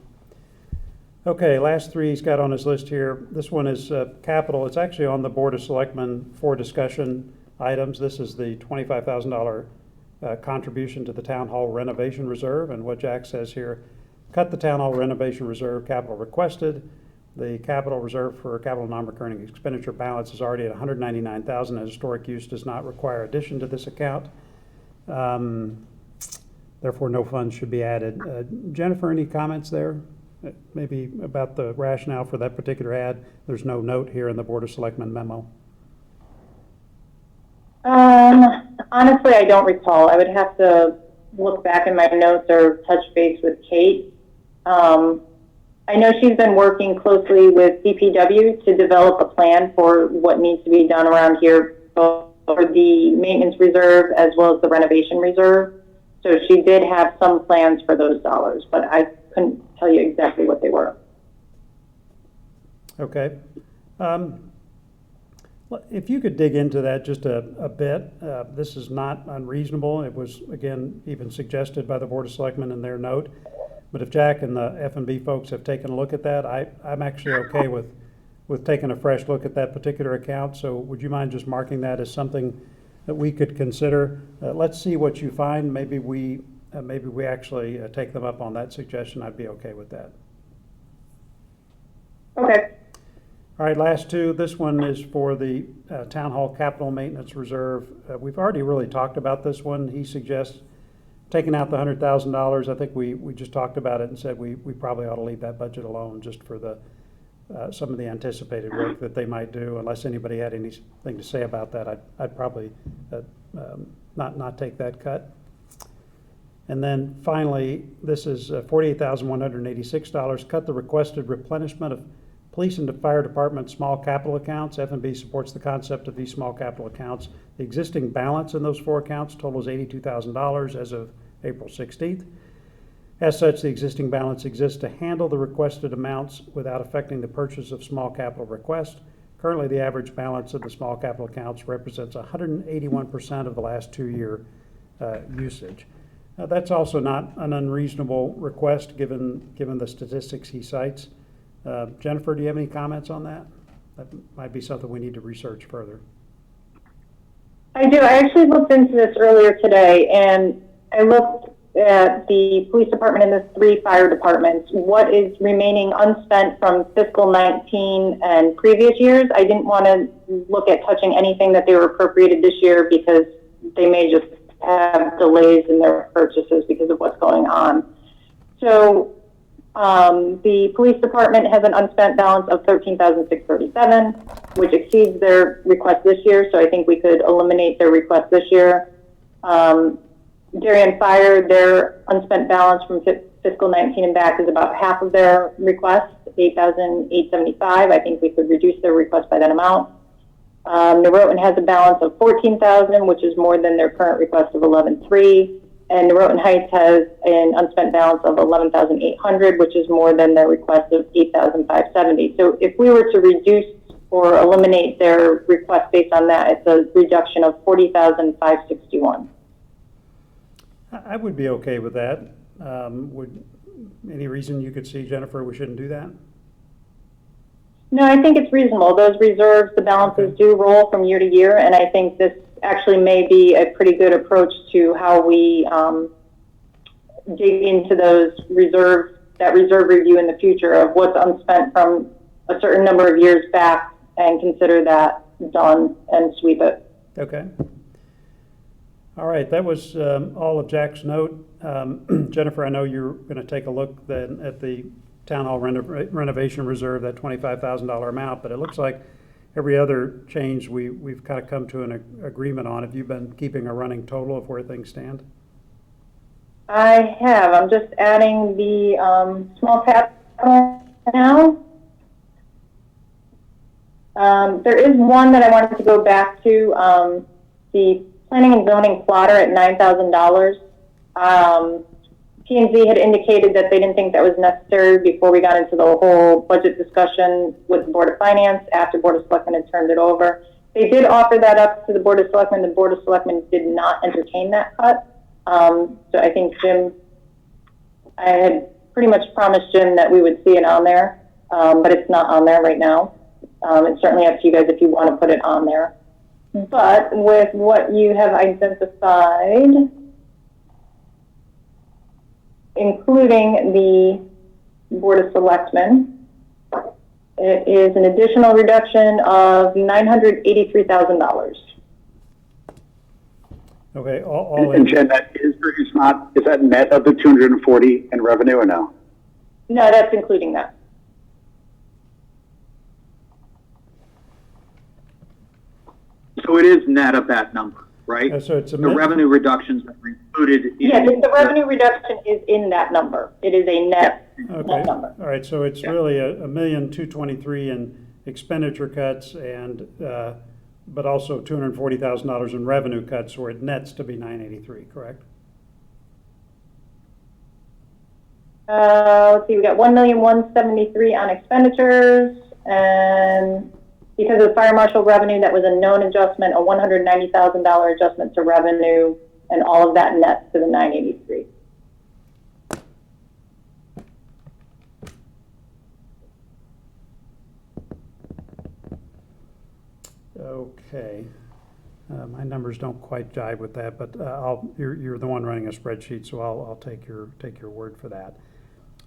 Okay, last 3 he's got on his list here. This one is capital. It's actually on the Board of Selectmen for discussion items. This is the $25,000 contribution to the Town Hall renovation reserve. And what Jack says here, cut the Town Hall renovation reserve capital requested. The capital reserve for capital non-recurring expenditure balance is already at $199,000, and historic use does not require addition to this account. Therefore, no funds should be added. Jennifer, any comments there? Maybe about the rationale for that particular ad? There's no note here in the Board of Selectmen memo. Honestly, I don't recall. I would have to look back in my notes or touch base with Kate. I know she's been working closely with DPW to develop a plan for what needs to be done around here, both for the maintenance reserve as well as the renovation reserve. So she did have some plans for those dollars, but I couldn't tell you exactly what they were. Okay. If you could dig into that just a bit, this is not unreasonable. It was, again, even suggested by the Board of Selectmen in their note. But if Jack and the F&B folks have taken a look at that, I'm actually okay with taking a fresh look at that particular account. So would you mind just marking that as something that we could consider? Let's see what you find. Maybe we actually take them up on that suggestion. I'd be okay with that. Okay. All right, last 2. This one is for the Town Hall Capital Maintenance Reserve. We've already really talked about this one. He suggests taking out the $100,000. I think we just talked about it and said we probably ought to leave that budget alone just for the some of the anticipated work that they might do. Unless anybody had anything to say about that, I'd probably not take that cut. And then finally, this is $48,186. Cut the requested replenishment of police and fire department small capital accounts. F&B supports the concept of these small capital accounts. The existing balance in those 4 accounts totals $82,000 as of April 16th. As such, the existing balance exists to handle the requested amounts without affecting the purchase of small capital requests. Currently, the average balance of the small capital accounts represents 181% of the last 2-year usage. That's also not an unreasonable request given the statistics he cites. Jennifer, do you have any comments on that? that might be something we need to research further. I do. I actually looked into this earlier today, and I looked at the police department and the 3 fire departments. What is remaining unspent from fiscal 19 and previous years? I didn't want to look at touching anything that they were appropriated this year because they may just have delays in their purchases because of what's going on. So the police department has an unspent balance of $13,637, which exceeds their request this year. So I think we could eliminate their request this year. Darien Fire, their unspent balance from fiscal 19 and back is about half of their request, $8,875. I think we could reduce their request by that amount. Norotan has a balance of $14,000, which is more than their current request of $11,300. And Norotan Heights has an unspent balance of $11,800, which is more than their request of $8,570. So if we were to reduce or eliminate their request based on that, it's a reduction of $40,561. I would be okay with that. Would any reason you could see, Jennifer, we shouldn't do that? No, I think it's reasonable. Those reserves, the balances do roll from year to year, and I think this actually may be a pretty good approach to how we dig into those that reserve review in the future of what's unspent from a certain number of years back and consider that done and sweep it. Okay. All right, that was all of Jack's note. Jennifer, I know you're going to take a look then at the Town Hall renovation reserve, that $25,000 amount, but it looks like every other change we've kind of come to an agreement on. Have you been keeping a running total of where things stand? I have. I'm just adding the small capital now. There is one that I wanted to go back to, the planning and zoning plotter at $9,000. P&Z had indicated that they didn't think that was necessary before we got into the whole budget discussion with the Board of Finance after Board of Selectmen had turned it over. They did offer that up to the Board of Selectmen. The Board of Selectmen did not entertain that cut. So I think Jim, I had pretty much promised Jim that we would see it on there, but it's not on there right now. It's certainly up to you guys if you want to put it on there. But with what you have identified, including the Board of Selectmen, it is an additional reduction of $983,000. Okay, all in. And Jen, that is that net of the 240 in revenue or no? No, that's including that. So it is net of that number, right? So it's the revenue reductions that were included in. Yeah, the revenue reduction is in that number. It is a net, okay. net number. All right, so it's really $1,223,000 in expenditure cuts and but also $240,000 in revenue cuts, where it nets to be $983,000, correct? Let's see, we got $1,173,000 on expenditures, and because of the fire marshal revenue, that was a known adjustment, a $190,000 adjustment to revenue, and all of that nets to the $983,000. Okay. My numbers don't quite jive with that, but you're the one running a spreadsheet, so I'll take your word for that.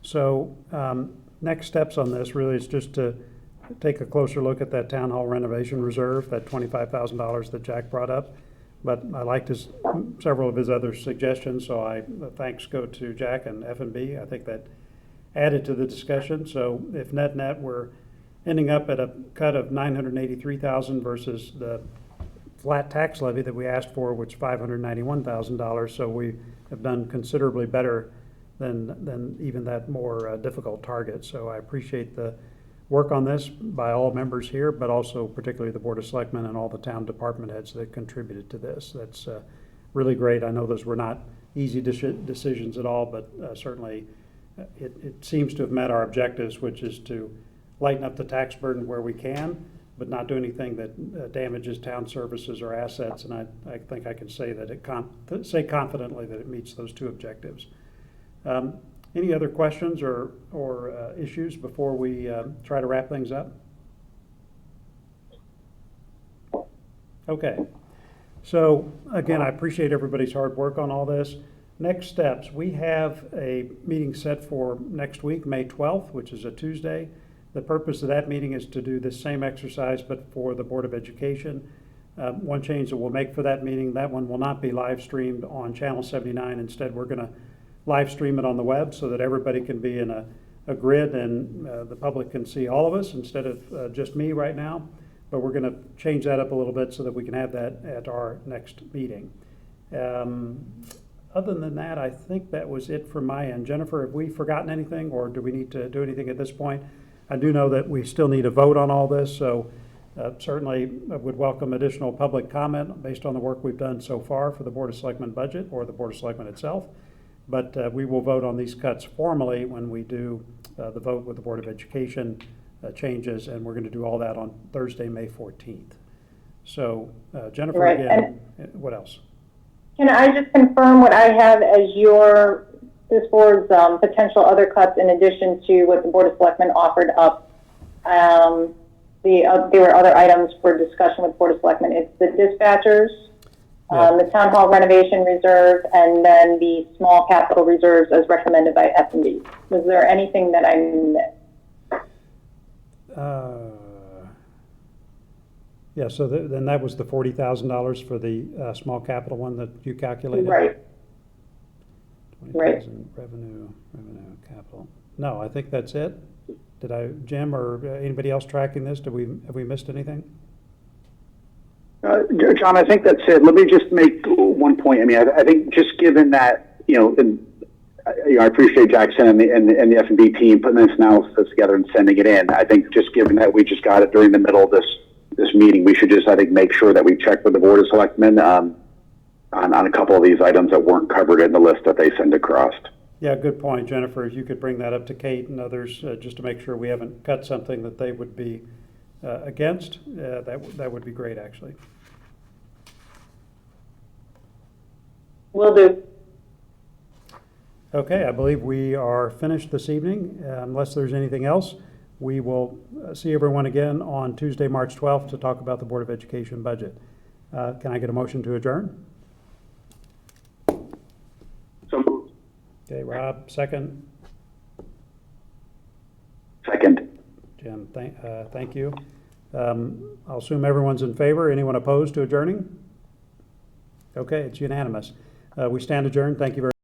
So next steps on this really is just to take a closer look at that town hall renovation reserve, that $25,000 that Jack brought up. But I liked several of his other suggestions, so thanks go to Jack and F&B. I think that added to the discussion. So if net we're ending up at a cut of $983,000 versus the flat tax levy that we asked for, which is $591,000. So we have done considerably better than even that more difficult target. So I appreciate the work on this by all members here, but also particularly the Board of Selectmen and all the town department heads that contributed to this. That's really great. I know those were not easy decisions at all, but certainly it seems to have met our objectives, which is to lighten up the tax burden where we can, but not do anything that damages town services or assets. And I think I can say that say confidently that it meets those two objectives. Any other questions or issues before we try to wrap things up? Okay. So again, I appreciate everybody's hard work on all this. Next steps, we have a meeting set for next week, May 12th, which is a Tuesday. The purpose of that meeting is to do this same exercise, but for the Board of Education. One change that we'll make for that meeting, that one will not be live streamed on Channel 79. Instead, we're going to live stream it on the web so that everybody can be in a grid and the public can see all of us instead of just me right now. But we're going to change that up a little bit so that we can have that at our next meeting. Other than that, I think that was it from my end. Jennifer, have we forgotten anything, or do we need to do anything at this point? I do know that we still need a vote on all this, so certainly I would welcome additional public comment based on the work we've done so far for the Board of Selectmen budget or the Board of Selectmen itself. But we will vote on these cuts formally when we do the vote with the Board of Education changes, and we're going to do all that on Thursday, May 14th. So Jennifer, Right. again, what else? Can I just confirm what I have as this board's potential other cuts in addition to what the Board of Selectmen offered up? There were other items for discussion with Board of Selectmen. It's the dispatchers, the town hall renovation reserve, and then the small capital reserves as recommended by F&B. Was there anything that I missed? Yeah, so then that was the $40,000 for the small capital one that you calculated? Right. 20,000 revenue, capital. No, I think that's it. Jim or anybody else tracking this? Have we missed anything? John, I think that's it. Let me just make one point. I mean, I think just given that, I appreciate Jackson and the F&B team putting this analysis together and sending it in. I think just given that we just got it during the middle of this meeting, we should just, I think, make sure that we check with the Board of Selectmen on a couple of these items that weren't covered in the list that they send across. Yeah, good point, Jennifer. If you could bring that up to Kate and others, just to make sure we haven't cut something that they would be against, that would be great, actually. Will do. Okay, I believe we are finished this evening. Unless there's anything else, we will see everyone again on Tuesday, March 12th to talk about the Board of Education budget. Can I get a motion to adjourn? So moved. Okay, Rob, second. Second. Jim, thank you. I'll assume everyone's in favor. Anyone opposed to adjourning? Okay, it's unanimous. We stand adjourned. Thank you very much.